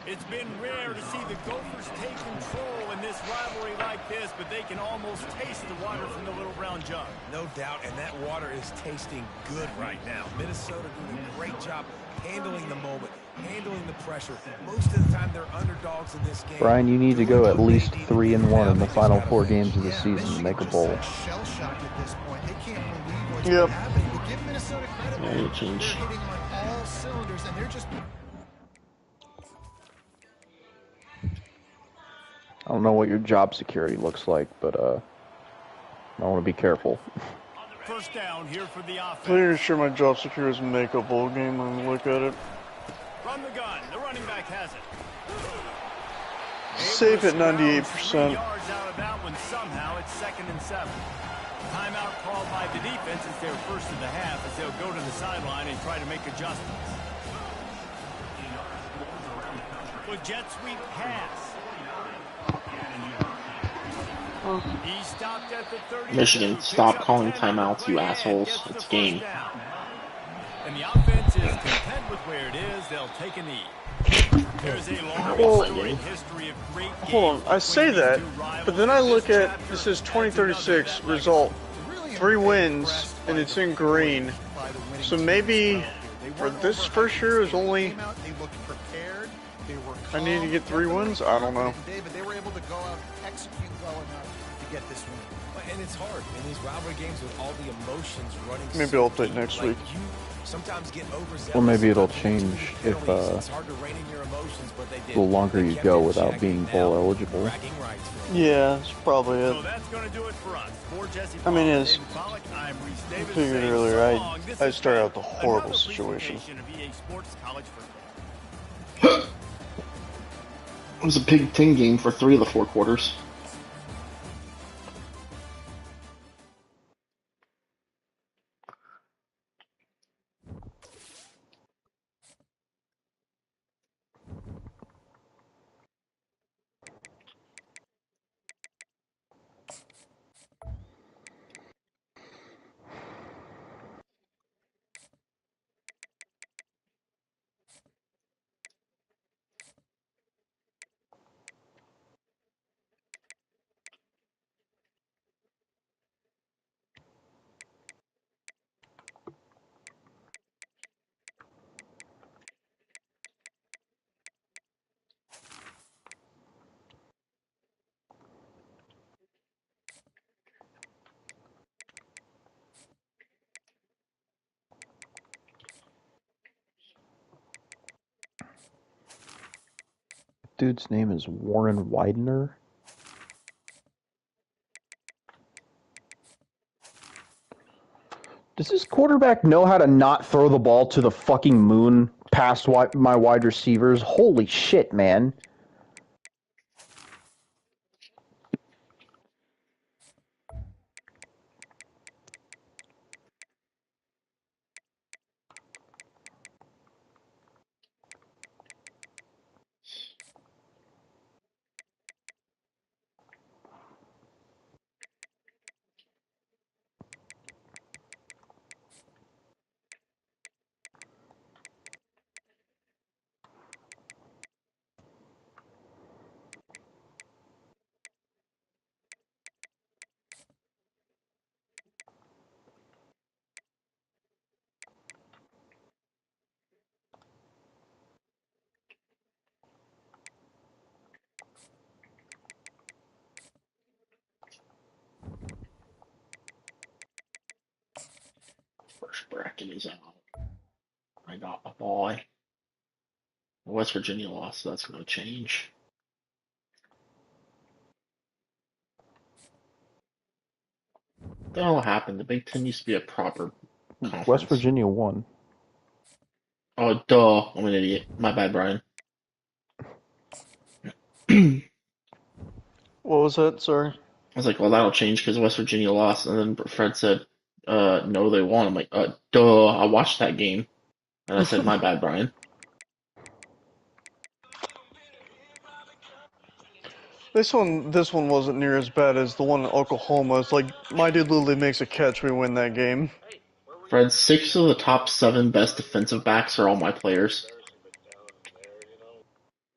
It's been rare to see the Gophers take control in this rivalry like this, but they can almost taste the water from the little brown jug. No doubt, and that water is tasting good right now. Minnesota doing a great job handling the moment, handling the pressure. Most of the time, they're underdogs in this game. Brian, you need to go at least 3-1 in the final 4 games of the season to make a bowl. Shell-shocked at this point. They can't believe what's Yep. happening. But give Minnesota credit, Yeah, man. you change. They're hitting on all cylinders, and they're just... I don't know what your job security looks like, but I want to be careful. First down here for the offense. Pretty sure my job security is make a bowl game when we look at it. From the gun, the running back has it. Safe at 98%. 3 yards out of that one somehow. It's 2nd and 7. Timeout called by the defense as their first of the half, as they'll go to the sideline and try to make adjustments. With jet sweep pass. He stopped at the 30. Michigan, stop calling timeouts, you assholes. It's game. And the offense is content with where it is. They'll take a knee. There's a long storied history of great games. Hold on, I say that, but then I look at, this is 2036 result. 3 wins, and it's in green. So maybe, for this first year is only, I need to get 3 wins? I don't know. They were able to go out and execute well enough to get this win. And it's hard in these rivalry games with all the emotions running. Maybe I'll play it next week. You sometimes get overzealous. Or maybe it'll change if It's hard to rein in your emotions, but they did. the longer you go without being bowl eligible. Bragging rights. Yeah, that's probably So it. that's going to do it for us. For Jesse I mean, Paul, as David Pollack, I'm Reese I Davis figured saying earlier, so long. This I has started been out the horrible another situation. presentation of EA Sports College Football. It was a Big Ten game for 3 of the 4 quarters. Dude's name is Warren Widener. Does this quarterback know how to not throw the ball to the fucking moon past my wide receivers? Holy shit, man. First bracket is out. I got a boy. West Virginia lost, so that's going to change. What the hell happened? The Big Ten used to be a proper conference. West Virginia won. Oh, duh. I'm an idiot. My bad, Brian. What was that? Sorry. I was like, well, that'll change because West Virginia lost. And then Fred said, no, they won. I'm like, duh, I watched that game. And I said, my bad, Brian. This one wasn't near as bad as the one in Oklahoma. It's like my dude literally makes a catch, we win that game. Fred, 6 of the top 7 best defensive backs are all my players.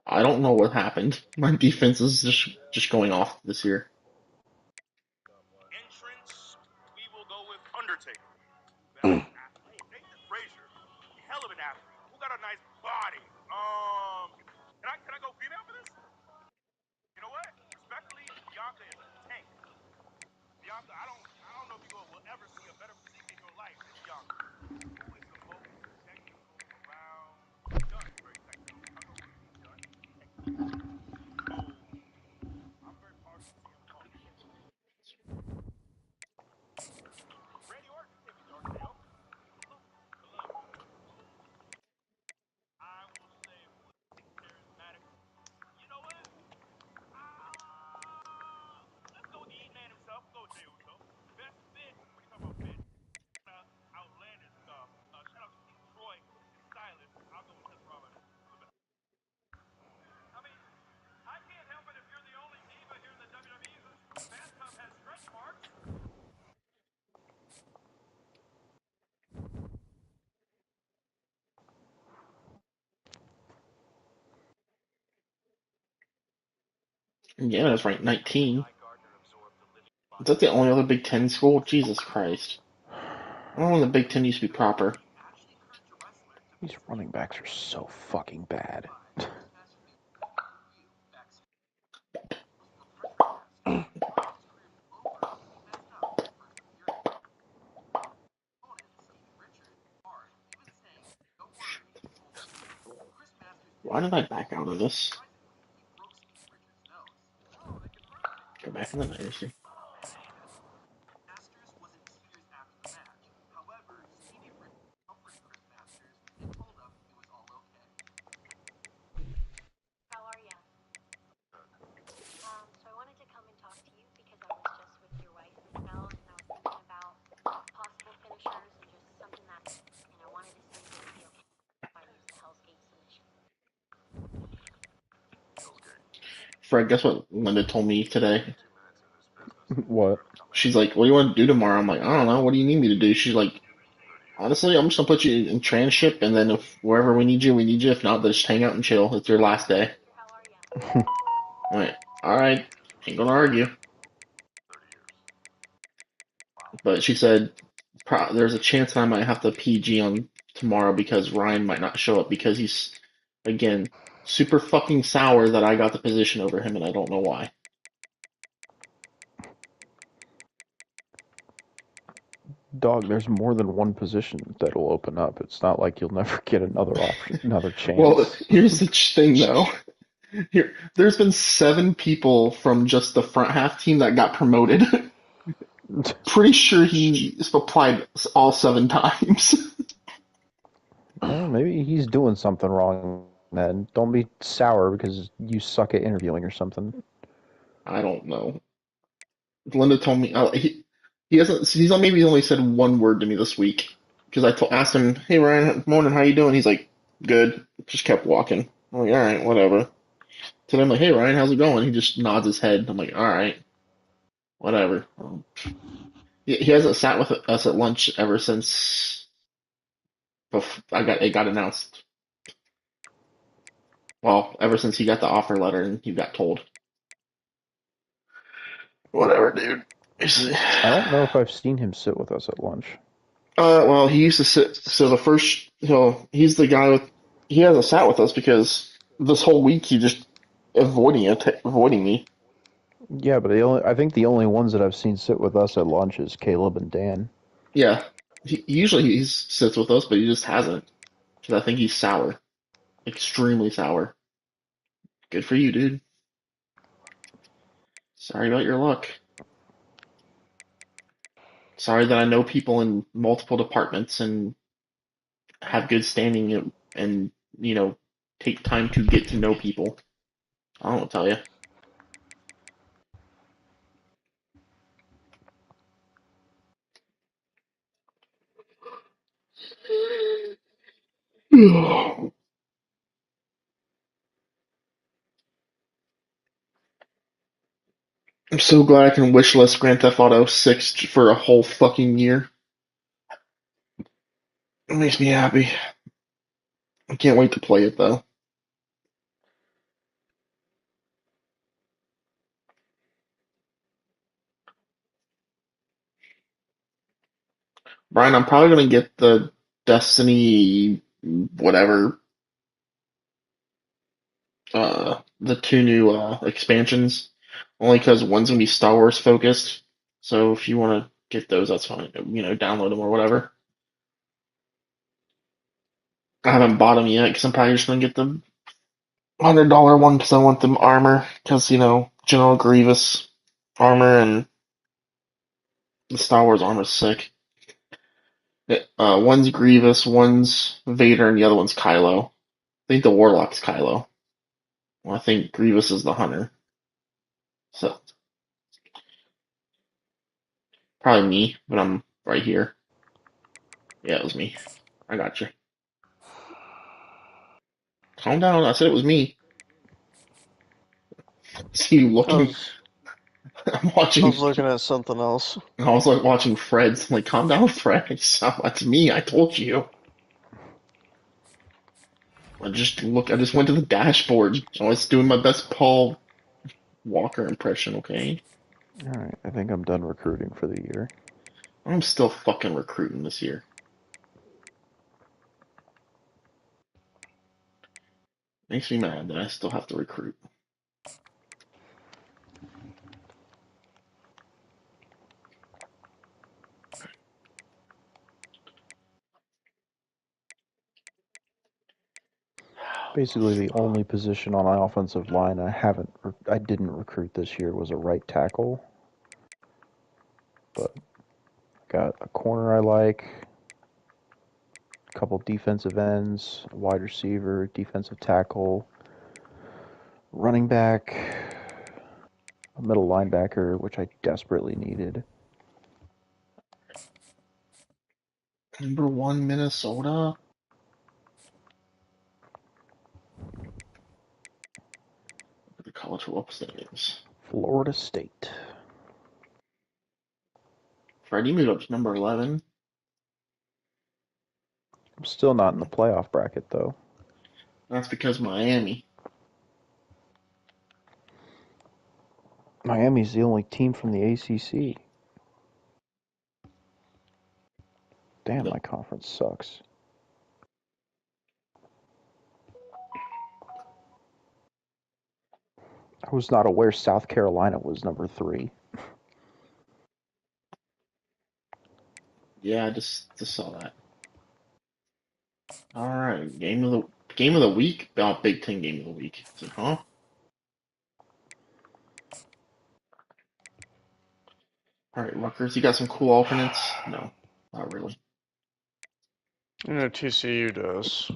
I don't know what happened. My defense is just going off this year. Entrance, we will go with Undertaker. Nathan Frazier, hell of an athlete. Who got a nice body? Can I go female for this? You know what? Respectfully, Bianca is a tank. Bianca, I don't know if you will ever see a better physique in your life than Bianca. Who is the most technical around? Done. Very technical. I know what he's done. Technical. I'm very partial to CM Punk. Randy Orton, if he's Orton, I will say charismatic. You know what? Let's go with the E-Man himself. Go with Jey Uso. Best fit, when you talk about fit, outlandish stuff. Shout out to King Troy, his stylist. I'll go with Seth Rollins. I mean, I can't help it if you're the only diva here in the WWE whose bathtub has stretch marks. Indiana is ranked 19. Is that the only other Big Ten school? Jesus Christ. I don't know when the Big Ten used to be proper. These running backs are so fucking bad. Why did I back out of this? Go back in the dynasty. Fred, guess what Linda told me today? What? She's like, what do you want to do tomorrow? I'm like, I don't know. What do you need me to do? She's like, honestly, I'm just going to put you in transship, and then if wherever we need you, we need you. If not, then just hang out and chill. It's your last day. I'm like, all right. Ain't going to argue. But she said, there's a chance that I might have to PG on tomorrow because Ryan might not show up because he's, again, super fucking sour that I got the position over him, and I don't know why. Dog, there's more than one position that'll open up. It's not like you'll never get another option, another chance. Well, here's the thing, though. There's been 7 people from just the front half team that got promoted. Pretty sure he's applied all 7 times. Well, maybe he's doing something wrong, man. Don't be sour because you suck at interviewing or something. I don't know. Linda told me he hasn't. He's maybe only said one word to me this week because asked him, "Hey Ryan, morning, how you doing?" He's like, "Good." Just kept walking. I'm like, "All right, whatever." Today I'm like, "Hey Ryan, how's it going?" He just nods his head. I'm like, "All right, whatever." He hasn't sat with us at lunch ever since it got announced. Well, ever since he got the offer letter and he got told. Whatever, dude. I don't know if I've seen him sit with us at lunch. Well, he used to sit. So he's the guy he hasn't sat with us because this whole week he just avoiding me. Yeah, but I think the only ones that I've seen sit with us at lunch is Caleb and Dan. Yeah, usually he sits with us, but he just hasn't because I think he's sour, extremely sour. Good for you, dude. Sorry about your luck. Sorry that I know people in multiple departments and have good standing and take time to get to know people. I don't tell you. I'm so glad I can wishlist Grand Theft Auto 6 for a whole fucking year. It makes me happy. I can't wait to play it though. Brian, I'm probably gonna get the Destiny whatever the two new expansions only because one's gonna be Star Wars focused. So if you want to get those, that's fine. Download them or whatever. I haven't bought them yet because I'm probably just gonna get the $100 one because I want them armor because General Grievous armor and the Star Wars armor is sick. One's Grievous, one's Vader, and the other one's Kylo. I think the Warlock's Kylo. Well, I think Grievous is the Hunter. So probably me, but I'm right here. Yeah, it was me. I got you. Calm down. I said it was me. See you looking. I'm watching. I was looking at something else. I was like watching Fred's. I'm like, calm down, Fred. That's me. I told you. I just went to the dashboard. I was doing my best Paul Walker impression. Okay. Alright, I think I'm done recruiting for the year. I'm still fucking recruiting this year. Makes me mad that I still have to recruit. Basically, the only position on my offensive line I didn't recruit this year was a right tackle. But I got a corner I like, a couple defensive ends, a wide receiver, defensive tackle, running back, a middle linebacker, which I desperately needed. Number 1, Minnesota. The college football standings. Florida State. Freddie moved up to number 11. I'm still not in the playoff bracket, though. That's because Miami. Miami's the only team from the ACC. Damn, my conference sucks. I was not aware South Carolina was number 3. Yeah, I just saw that. All right, game of the week. Oh, Big Ten game of the week. Huh? All right, Rutgers. You got some cool alternates? No, not really. TCU does.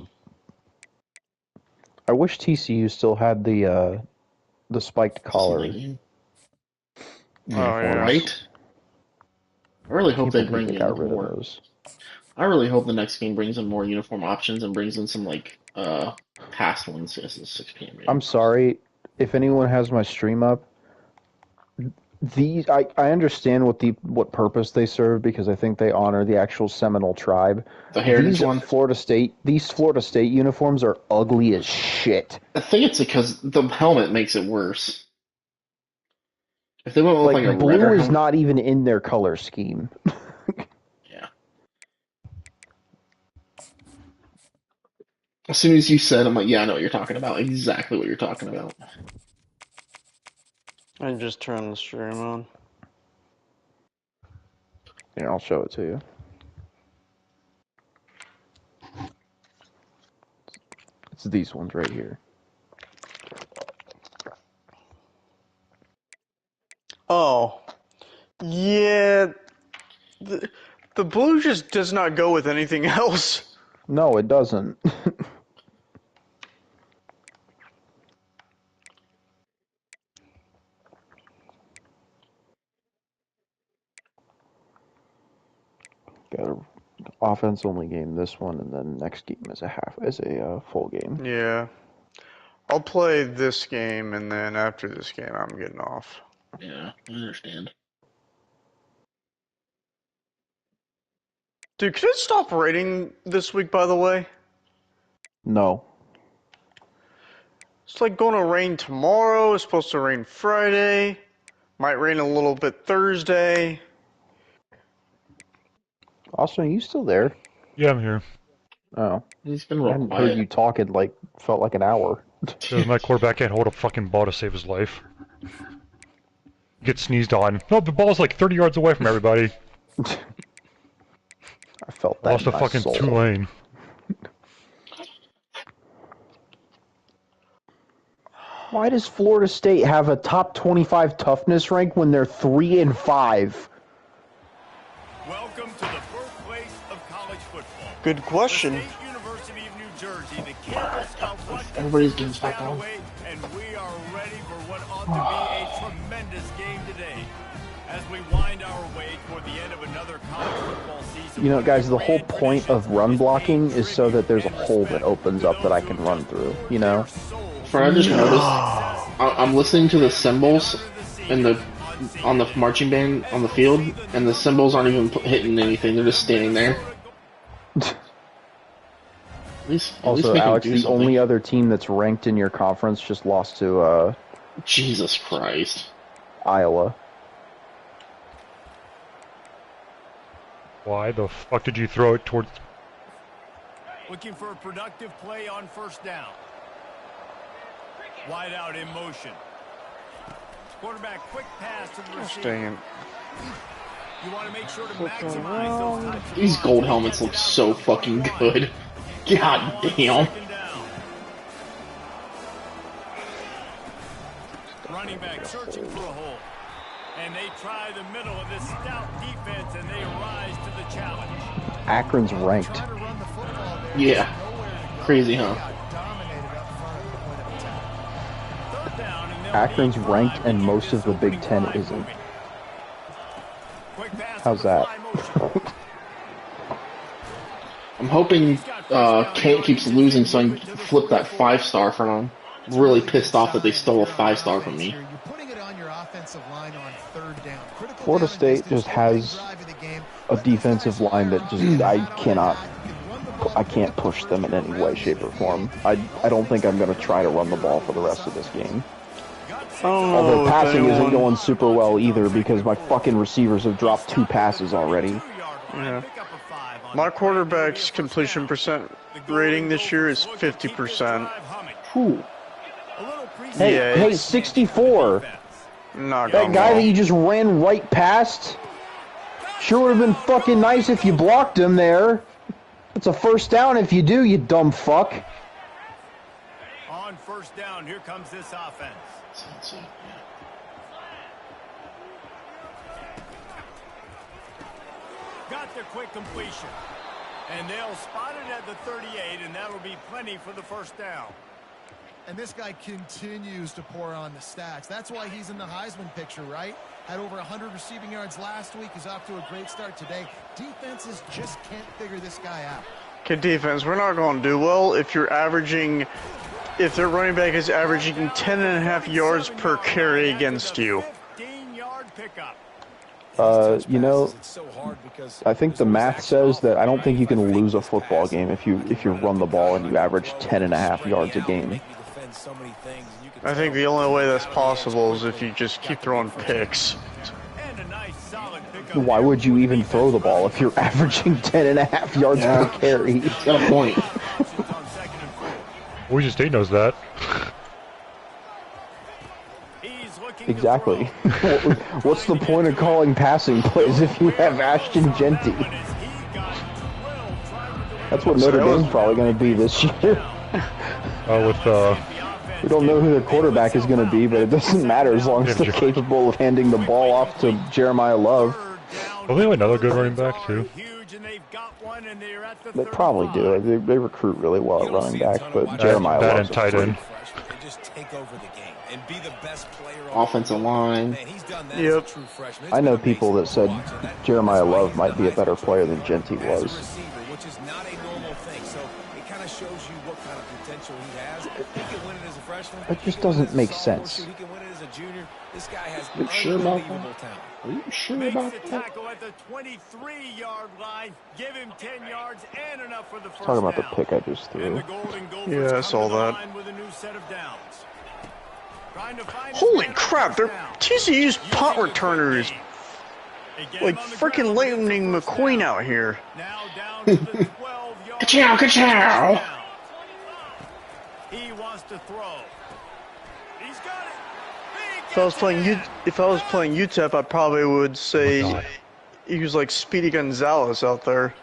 I wish TCU still had the spiked collar uniforms. Right? I really hope they bring they in got rid more. of those. I really hope the next game brings in more uniform options and brings in some past ones. This is 6 p.m. game. I'm sorry if anyone has my stream up. I understand what purpose they serve because I think they honor the actual Seminole tribe. The heritage one. These Florida State uniforms are ugly as shit. I think it's because the helmet makes it worse. If they went with like a blue redder is helmet, not even in their color scheme. yeah. As soon as you said, I'm like, yeah, I know what you're talking about. Exactly what you're talking about. I just turned the stream on. Yeah, I'll show it to you. It's these ones right here. Oh, yeah. The blue just does not go with anything else. No, it doesn't. offense only game this one, and then next game is a full game. Yeah. I'll play this game, and then after this game, I'm getting off. Yeah, I understand. Dude, could it stop raining this week, by the way? No. It's like going to rain tomorrow. It's supposed to rain Friday. Might rain a little bit Thursday. Austin, are you still there? Yeah, I'm here. Oh. He's been I real hadn't quiet. heard you talk. It felt like an hour. Because my quarterback can't hold a fucking ball to save his life. Get sneezed on. No, the ball's like 30 yards away from everybody. I felt that Lost in a my fucking soul. Tulane. Why does Florida State have a top 25 toughness rank when they're 3-5? Welcome to the birthplace of college football. Good question. The State University of New Jersey, the campus of what Everybody's getting back on. and we are ready for what ought to be a tremendous game today. As we wind our way toward the end of another college football season. You know, guys, the whole point of run blocking is so that there's a hole that opens up that I can run through, you know? Fred, I just noticed, I'm listening to the cymbals on the marching band on the field, and the cymbals aren't even hitting anything, they're just standing there. At least Also, we can Alex, do the something. only other team that's ranked in your conference just lost to Jesus Christ. Iowa. Why the fuck did you throw it towards... Looking for a productive play on first down. Wide out in motion. Quarterback quick pass to the receiver. Dang it. You want to make sure to maximize those types of These blocks. gold helmets look so fucking good. God damn. Second down. Running back searching for a hole. And they try the middle of this stout defense, and they rise to the challenge. Akron's ranked. Trying to run the football there. Yeah. Nowhere to go. Crazy, huh? Got dominated up front at the point of attack. Third down, and they'll Akron's need ranked five and to most keep of the this Big opening Ten drive isn't. moving. Quick pass How's to the that? fly motion. I'm hoping Kent keeps losing so I can flip that 5-star from him. I'm really pissed off that they stole a 5-star from me. You're putting it on your offensive line on third down. Critical Florida down and State distance, just has opening drive of the game. a Let these defensive guys line that fire just up. I can't push them in any way, shape, or form. I don't think I'm going to try to run the ball for the rest of this game. Although passing isn't going super well either because my fucking receivers have dropped 2 passes already. Yeah. My quarterback's completion percent rating this year is 50%. Whew. Hey, Yeah, hey, it's 64. not That going guy well. that you just ran right past. Sure would have been fucking nice if you blocked him there. It's a first down if you do, you dumb fuck. On first down, here comes this offense. Got the quick completion. And they'll spot it at the 38, and that'll be plenty for the first down. And this guy continues to pour on the stats. That's why he's in the Heisman picture, right? Had over 100 receiving yards last week. He's off to a great start today. Defenses just can't figure this guy out. Okay, defense, we're not going to do well if you're averaging, if their running back is averaging 10.5 yards per carry against you. 15-yard pickup. You know, I think the math says that I don't think you can lose a football game if you run the ball and you average 10.5 yards a game. I think the only way that's possible is if you just keep throwing picks. And a nice solid pickup. Why would you even throw the ball if you're averaging 10.5 yards per carry? He's got a point. On second and 4. Boise State knows that. He's looking to Exactly. throw. What's the point of calling passing plays if you have Ashton Genty? But as he got drilled, trying to That's what Notre Dame's probably going to be this year. We don't know who their quarterback is going to be, but it doesn't matter as long as they're capable of handing the ball off to Jeremiah Love. Well, they have another good running back, too. They probably do. They recruit really well at running back, but Jeremiah That Love's and tight a end. freak. just take over the game and be the best player on Offensive line. Man, he's done that as Yep. a true freshman. I know people that said Jeremiah Love might be a better player than Genty As a was. receiver, which is not a normal thing. So it kind of shows you what kind of potential he has. He can win it as a freshman. It just He can win doesn't it as a make sophomore, sense. shoot. He can win it as a junior. This guy has You sure about that? unbelievable talent. Are you sure Makes about the that? tackle at the 23-yard line. Give him 10 yards and enough for the first Talking about the down. pick I just And threw. the Golden Gophers Yeah, I come saw to the that. line with a new set of downs. Trying to find his Holy man crap, on they're first down. TCU's punt returners They get like him on the freaking ground with Lightning the first McQueen down. out here. Now down to the 12-yard Ka-chow, ka-chow. line. He wants to throw. He's got it. If I was playing UTEP, I probably would say God. he was like Speedy Gonzalez out there.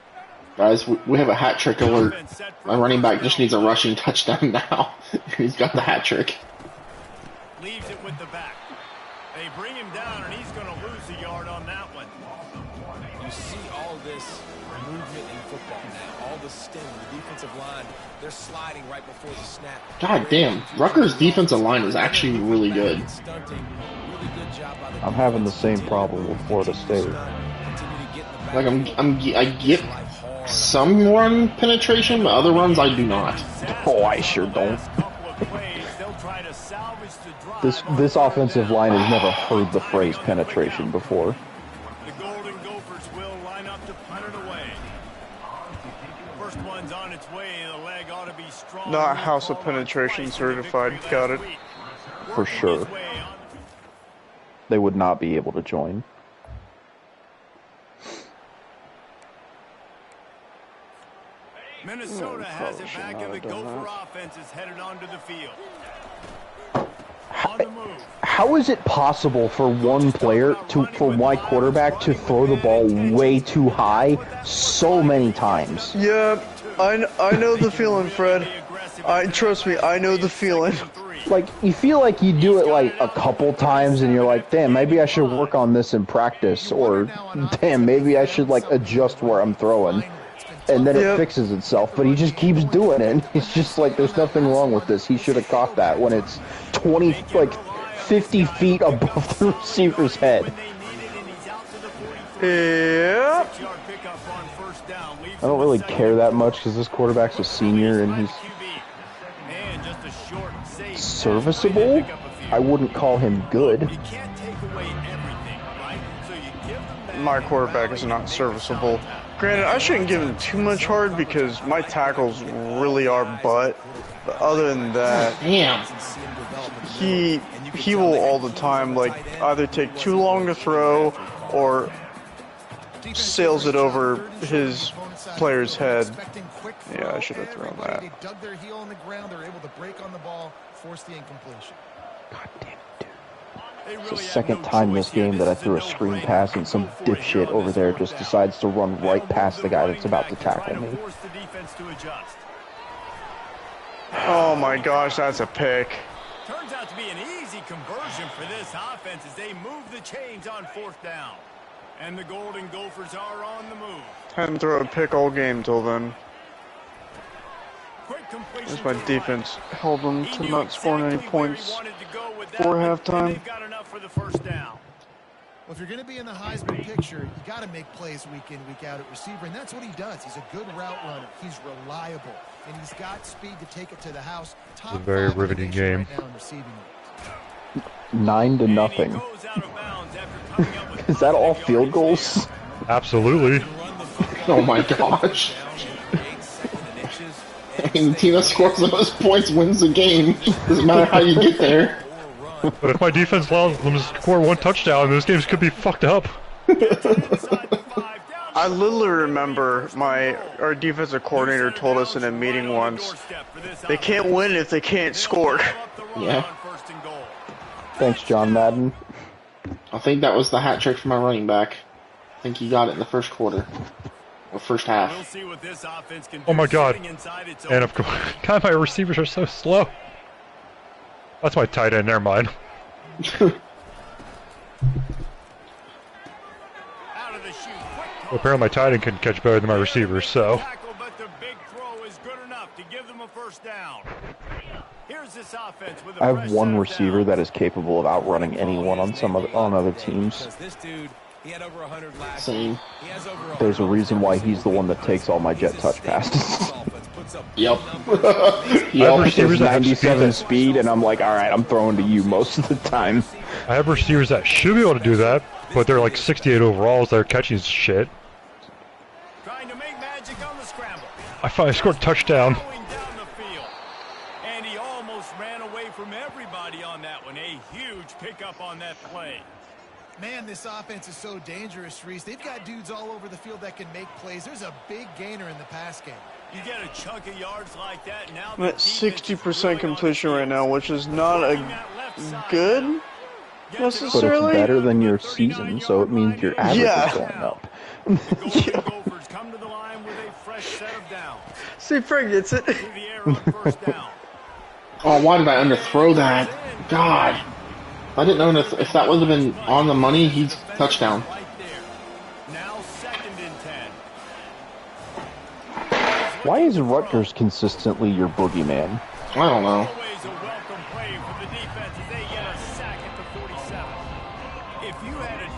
Guys, we have a hat trick alert. My running back just needs a rushing touchdown now. He's got the hat trick. Leaves it with the back. They bring him down, and he's going to lose a yard on that one. You see all this movement in football now. All the sting, the defensive line, they're sliding right before the snap. God damn, Rutgers' defensive line is actually really good. I'm having the same problem with Florida State. Like I get some run penetration, but other runs I do not. Oh, I sure don't. This offensive line has never heard the phrase penetration before. The Golden Gophers will line up to punt it away. First one's on its way. The leg ought to be strong. Not House of Penetration certified. Got it. For sure. They would not be able to join. Minnesota has it back, and the Gopher offense is headed onto the field. On the move. How is it possible for one player for my quarterback to throw the ball way too high so many times? Yeah, I know the feeling, Fred. Trust me, I know the feeling. Like, you feel like you do it like a couple times and you're like, damn, maybe I should work on this in practice, or damn, maybe I should like adjust where I'm throwing. And then it fixes itself, but he just keeps doing it. It's just like, there's nothing wrong with this. He should have caught that when it's 50 feet above the receiver's head. Yeah. I don't really care that much because this quarterback's a senior and he's serviceable. I wouldn't call him good. My quarterback is not serviceable. Granted, I shouldn't give him too much hard because my tackles really are butt. But other than that, Damn. he will all the time like either take too long to throw or sails it over his player's head. Yeah, I should have thrown that. They dug their heel in the ground. They're able to break on the ball, force the incompletion. God damn it, dude. It's the second time this game that I threw a screen pass and some dipshit over there just decides to run right past the guy that's about to tackle me. Oh my gosh, that's a pick. Turns out to be an easy conversion for this offense as they move the chains on fourth down. And the Golden Gophers are on the move. Hadn't thrown a pick all game till then. As my defense held them to not scoring any points before halftime. Well, if you're going to be in the Heisman picture, you got to make plays week in, week out at receiver, and that's what he does. He's a good route runner. He's reliable, and he's got speed to take it to the house. It's a very riveting game. 9-0. Is that all field goals? Absolutely. Oh my gosh. And the team that scores the most points wins the game. Doesn't matter how you get there. But if my defense allows them to score one touchdown, those games could be fucked up. I literally remember our defensive coordinator told us in a meeting once, they can't win if they can't score. Yeah. Thanks, John Madden. I think that was the hat trick for my running back. I think he got it in the first quarter. Or first half. Oh my god. And of course, God, my receivers are so slow. That's my tight end, never mind. Apparently my tight end can catch better than my receivers, so. a first down. Here's this offense with a I have fresh one set of receiver downs. that is capable of outrunning anyone on other teams. This dude, he had over 100 last Same. year. He has over 100 There's a reason why he's the one that takes all my jet touch passes. Yep. I Yep. have receivers that have 97 speed. speed, and I'm like, all right, I'm throwing to you most of the time. I have receivers that should be able to do that, but they're like 68 overalls. They're catching shit. Trying to make magic on the scramble. I finally scored a touchdown. Going down the field. And he almost ran away from everybody on that one. A huge pickup on that play. Man, this offense is so dangerous, Reese. They've got dudes all over the field that can make plays. There's a big gainer in the pass game. You get a chunk of yards like that now. I'm at 60% completion right now, which is not a good But necessarily. it's better than your season, so it means your average Yeah. is going up. Gophers come to the line with a fresh set of downs. See, Frank gets it. To the air on first down. Oh, why did I underthrow that? God. If I didn't know if that would have been on the money, he's touchdown. Right there. Now 2nd and 10. Why is Rutgers consistently your boogeyman? I don't know. Always a welcome play for the defense as they get a sack at the 47. If you had a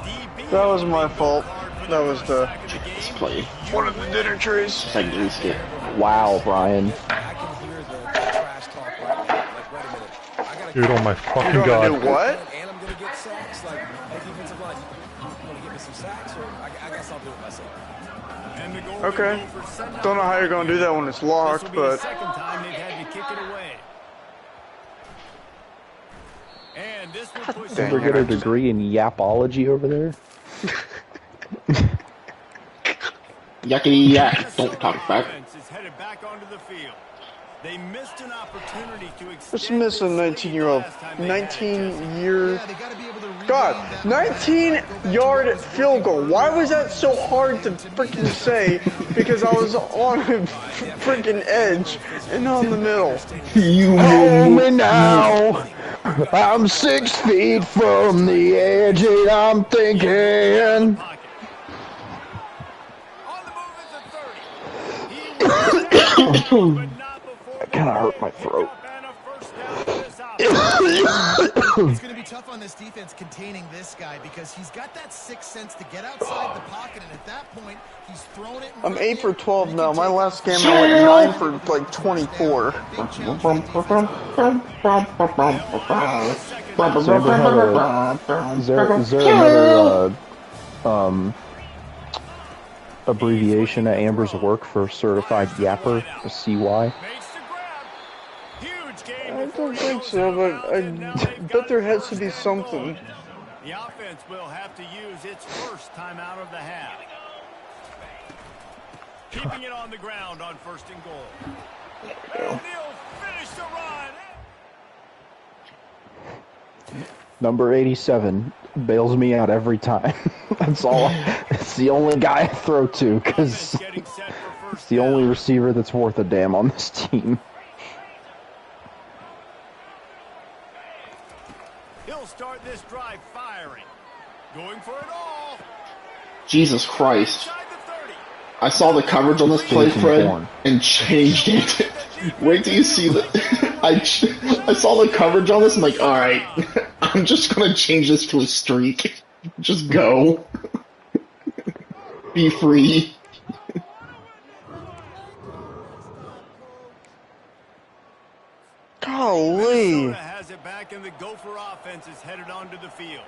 DB, That was my fault. That was the Let's play. one of the dinner trays. If I can risk it. Wow, Brian. I can hear the trash talk right now. Like, wait a minute. I gotta Dude, oh my You're fucking gonna god. do what? and I'm gonna get sacks. Like, hey, defensive line, you wanna get me some sacks, or I guess I'll do it myself. And the Golden Okay. Gophers send out Don't know how you're gonna do that when it's This will locked, be the but second time they've had to kick it away. And this will push dang Ever it. get a degree in yapology over there? Yakety yak. Don't talk back. Offense is headed back onto the field. They missed an opportunity to extend just miss a this lead 19-year-old, last time they had it. 19-year. Yeah, they got to be able to regain God, that momentum. 19-yard field goal. Why was that so hard to freaking say? Because I was on a freaking edge and not in the middle. You Hold me now. I'm 6 feet from the edge, and I'm thinking. Pocket. On the move is a 30. He was but not before That kind of hurt my throat. and a first down for this offense. It's going to be tough on this defense containing this guy because he's got that sixth sense to get outside the pocket, and at that point, he's thrown it. I'm 8 for 12 now. My last game I went 9 for like 24. Is there another abbreviation at Amber's work for certified yapper, a CY? Makes the grab. Huge game I before don't he think goes so, out but of I bounds, and now they've bet got there the has to first be and goal. something. The offense will have to use its first time out of the half. Keeping it on the ground on 1st and goal. And he'll finish the run. Number 87 bails me out every time. That's all. It's the only guy I throw to because Offense getting set for it's first the only down. receiver that's worth a damn on this team. He'll start this drive firing. Going for it all. Jesus Christ. Inside the 30. I saw the coverage on this play, Jason Fred, Bourne. and changed it. Wait till you see the. I saw the coverage on this. I'm like, all right, I'm just gonna change this to a streak. Just go. Be free. Golly. Minnesota has it back, and the Gopher offense is headed onto the field.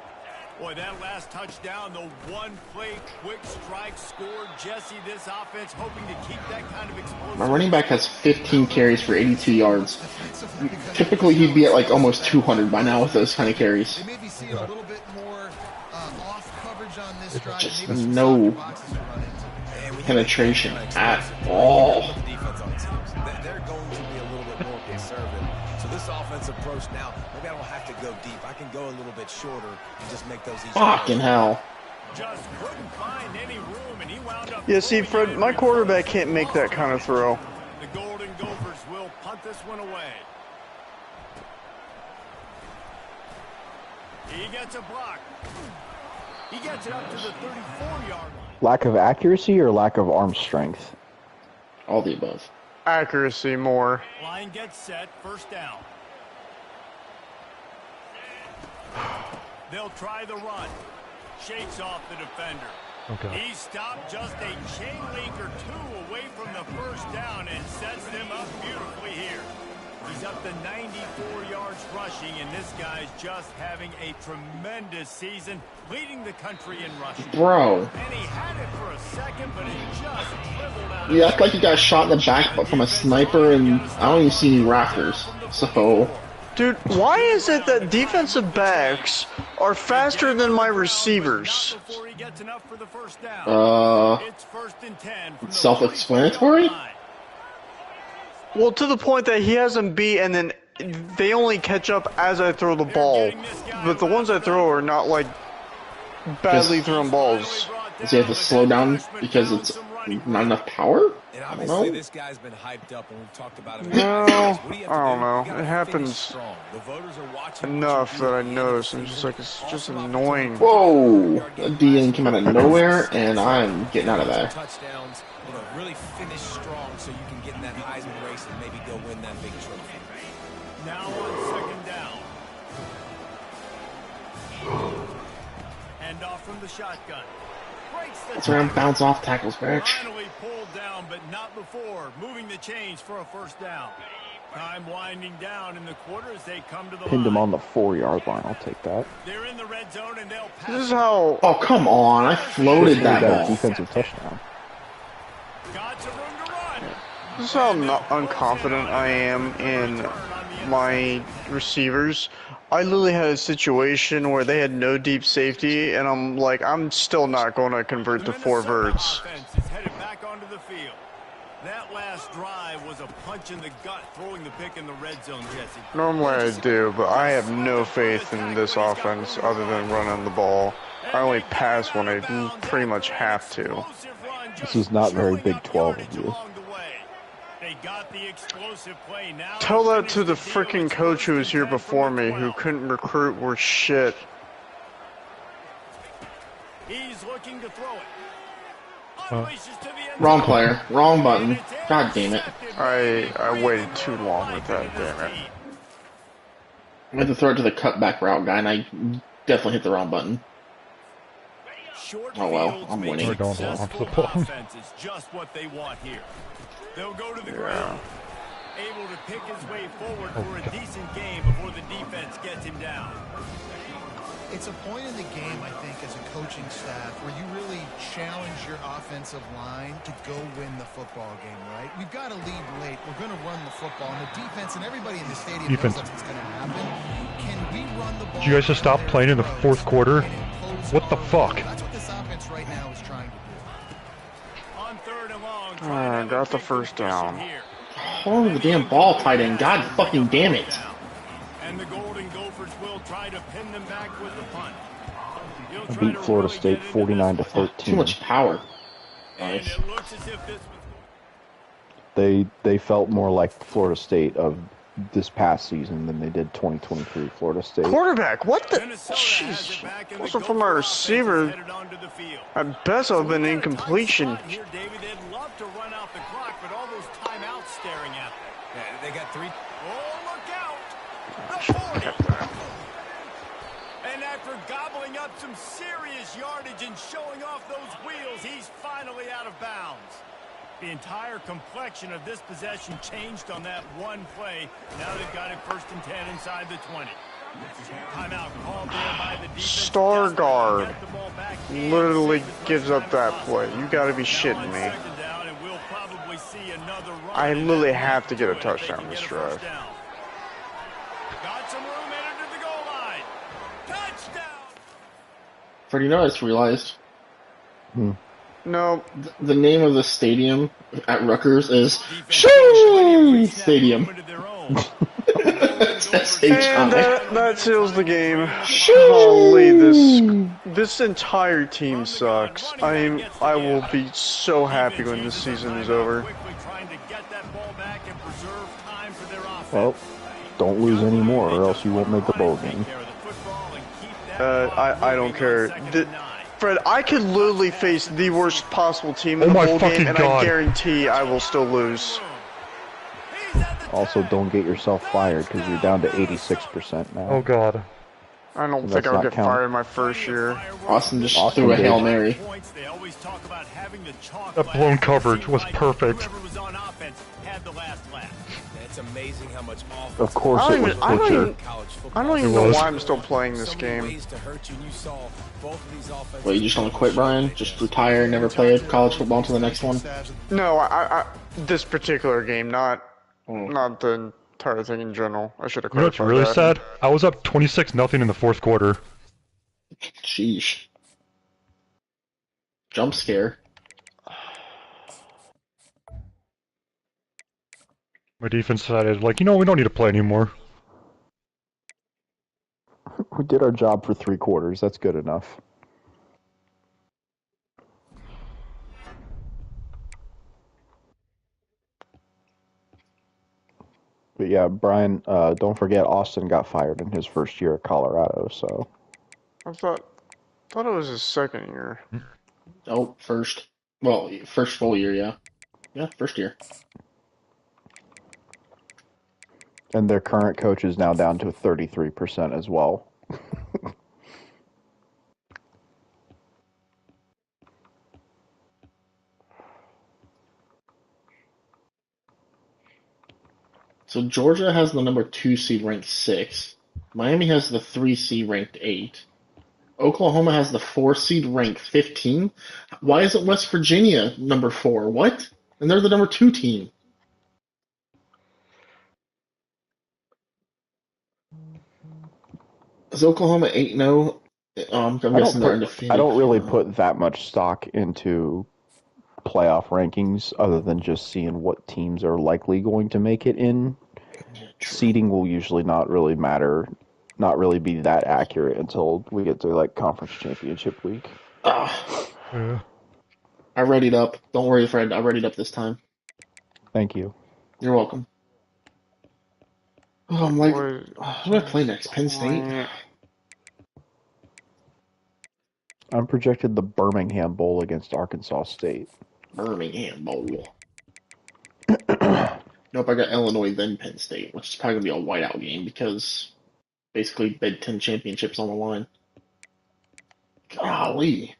Boy, that last touchdown, the one-play quick strike scored. Jesse, this offense hoping to keep that kind of explosive. My running back has 15 carries for 82 yards. Typically, he'd be at like almost 200 by now with those kind of carries. They may be seeing a little bit more off coverage on this drive. Just maybe some no softer boxes to run into. penetration at all. Defense on teams. They're going to be a little bit more conservative. So this offensive approach now, maybe I don't have to go deep. I can go a little bit shorter and just make those easy. Fucking hell. Just couldn't find any room, and he wound up. Yeah, see, throwing Fred, it my in. quarterback can't make that kind of throw. The Golden Gophers will punt this one away. He gets a block. He gets it up to the 34-yard line. Lack of accuracy or lack of arm strength? All the above. accuracy more. Line gets set, first down. They'll try the run. Shakes off the defender. Okay. He stopped just a chain link or two away from the first down and sets them up beautifully here. He's up to 94 yards rushing, and this guy's just having a tremendous season, leading the country in rushing. Bro. And he had it for a second, but it just dribbled out. You act like you got shot in the back from a sniper, and I don't even see any rafters. So, Dude, why is it that defensive backs are faster than my receivers? It's self-explanatory? Well, to the point that he has them beat, and then they only catch up as I throw the ball. But the ones I throw are not, like, badly thrown balls. Does he have to slow down because it's not enough power? I don't know. This guy's been hyped up, and we've talked about him. No, I don't know. It happens enough that I notice. I'm just like, it's just annoying. Whoa! That DN came out of nowhere, and I'm getting out of there. Touchdowns, really finish strong so you can get in that Heisman race and maybe go win that big trophy. Now on second down. Hand off from the shotgun. That's around bounce off tackles, bitch. Finally pulled down, but not before. Moving the chains for a first down. Time winding down in the quarter as they come to the Pinned him line. on the 4-yard line. I'll take that. They're in the red zone and they'll pass. This is how... Oh, come on. I floated that Got a ball. defensive touchdown. Got some room to run. This is how unconfident I am in my receivers. I literally had a situation where they had no deep safety, and I'm like, I'm still not going to convert to 4 verts. Is headed back onto the field. That last drive was a punch in the gut, throwing the pick in the red zone, Jesse. Normally I do, but I have no faith in this offense other than running the ball. I only pass when I pretty much have to. This is not very Big 12 of you. Tell that to the freaking coach who was here before me who couldn't recruit worth shit. He's looking to throw it. Wrong player. Wrong button. God damn it. I waited too long with that, damn it. I had to throw it to the cutback route guy, and I definitely hit the wrong button. Oh well, I'm winning. We're going off the ball. Is just what they want here. They'll go to the ground. Able to pick his way forward for a decent game before the defense gets him down. It's a point in the game, I think, as a coaching staff, where you really challenge your offensive line to go win the football game, right? We've got to lead late. We're going to run the football. And the defense and everybody in the stadium knows that's what's going to happen. Can we run the ball? Did you guys just stop playing in the 4th quarter? What the fuck? That's what this offense right now is trying to do. On third and long, I got the first down. Oh, the damn ball tight end. God fucking damn it. And the Golden Gophers will try to pin them back with the punt. I beat Florida State 49-13. Too much power. And Nice. it looks as if this was They felt more like Florida State of this past season than they did 2023 Florida State. Quarterback, what the? Minnesota has Jeez. it back, and the Also from our Gopher offense is receiver, headed onto the field. at best I've been incompletion. Here, David, they'd love to run out the clock, but all those timeouts staring at them. Yeah, they got 3. Oh, look out! The 40. And after gobbling up some serious yardage and showing off those wheels, he's finally out of bounds. The entire complexion of this possession changed on that one play. Now they've got it 1st and 10 inside the 20. Timeout called there by the defense. Star guard Get the ball back. literally gives up that play. You gotta be shitting me. Second down, and we'll probably see another run. I literally have to get a touchdown this drive. Got some room headed to the goal line. Touchdown! Freddie, you know, I just realized No, the name of the stadium at Rutgers is Shoo Stadium. It's and S-H-I. that seals the game. Holy, this entire team sucks. I will be so happy when this season is over. Well, don't lose any more, or else you won't make the bowl game. I don't care. Fred, I could literally face the worst possible team in Oh the my bowl fucking game, and God. I guarantee I will still lose. Also, don't get yourself fired because you're down to 86% now. Oh god. I don't And think that's I'll not get count. fired my first year. Austin just Austin threw a did. Hail Mary. That blown coverage was perfect. It's amazing how much offense. Of course it was Butcher. I don't even It know was. why I'm still playing this game. Ways to hurt you, and you saw both of these offenses. Wait, you just want to quit, Brian? Just retire, never play college football until the next one? No, I this particular game, not the entire thing in general. I should have You know what's clarified really that. sad? I was up 26-0 in the fourth quarter. Sheesh. Jump scare. My defense decided, like, you know, we don't need to play anymore. We did our job for 3 quarters. That's good enough. But yeah, Brian, don't forget Austin got fired in his first year at Colorado, so. I thought it was his second year. Oh, first. Well, first full year, yeah. Yeah, first year. And their current coach is now down to 33% as well. So Georgia has the number 2 seed ranked 6. Miami has the 3 seed ranked 8. Oklahoma has the 4 seed ranked 15. Why isn't West Virginia number 4? What? And they're the number 2 team. Is Oklahoma 8-0? I'm guessing they're undefeated. I don't really put that much stock into playoff rankings other than just seeing what teams are likely going to make it in. Seeding will usually not really be that accurate until we get to like conference championship week. Yeah. I readied up. Don't worry, Fred. I readied up this time. Thank you. You're welcome. Oh, I'm like, who do I play next? Penn State? I'm projected the Birmingham Bowl against Arkansas State. Birmingham Bowl. Nope, I got Illinois, then Penn State, which is probably going to be a whiteout game because basically Big Ten championships on the line. Golly.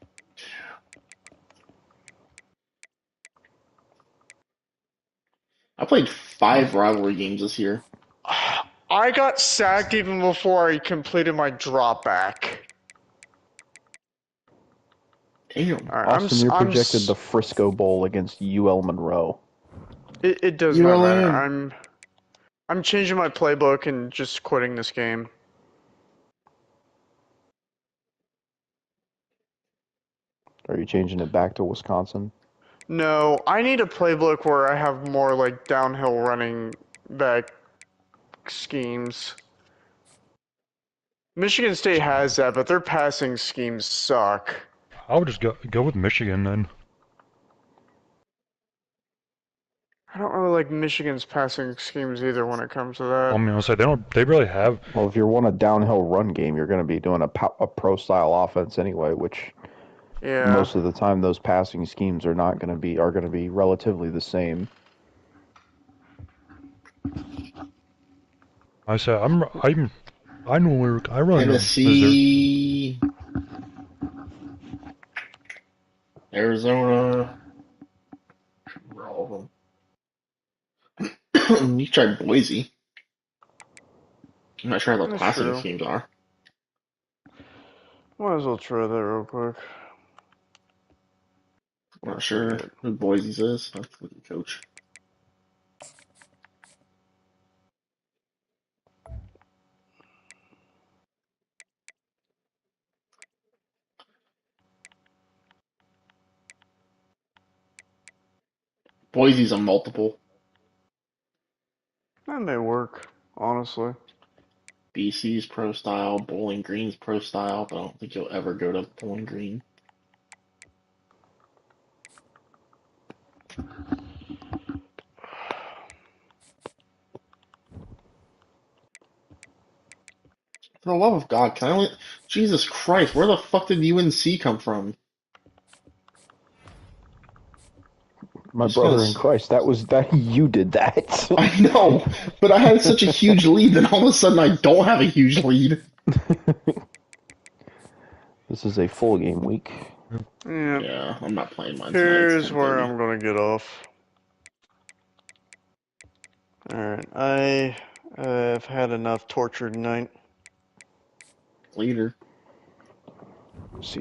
I played 5 rivalry games this year. I got sacked even before I completed my drop back. Damn. Right, Austin, you're projected the Frisco Bowl against UL Monroe. It does not matter. I'm changing my playbook and just quitting this game. Are you changing it back to Wisconsin? No, I need a playbook where I have more like downhill running back schemes. Michigan State has that, but their passing schemes suck. I would just go with Michigan then. I don't really like Michigan's passing schemes either when it comes to that. I mean, I'll say they really have. Well, if you want a downhill run game, you're going to be doing a pro style offense anyway, which most of the time those passing schemes are going to be relatively the same. I say I run Tennessee, Arizona, all of them. You tried Boise. I'm not sure how the passing schemes are. Might as well try that real quick. I'm not sure who Boise's is. I'll look at coach. Boise's a multiple. That may work, honestly. BC's pro style, Bowling Green's pro style, but I don't think you'll ever go to Bowling Green. For the love of God, can I only... Jesus Christ, where the fuck did UNC come from? My Just brother in 'cause- Christ, that you did that. I know, but I had such a huge lead, and all of a sudden I don't have a huge lead. This is a full game week. Yeah. Yeah, I'm not playing mine tonight. Here's where I'm gonna get off. Alright, I have had enough torture tonight. Later.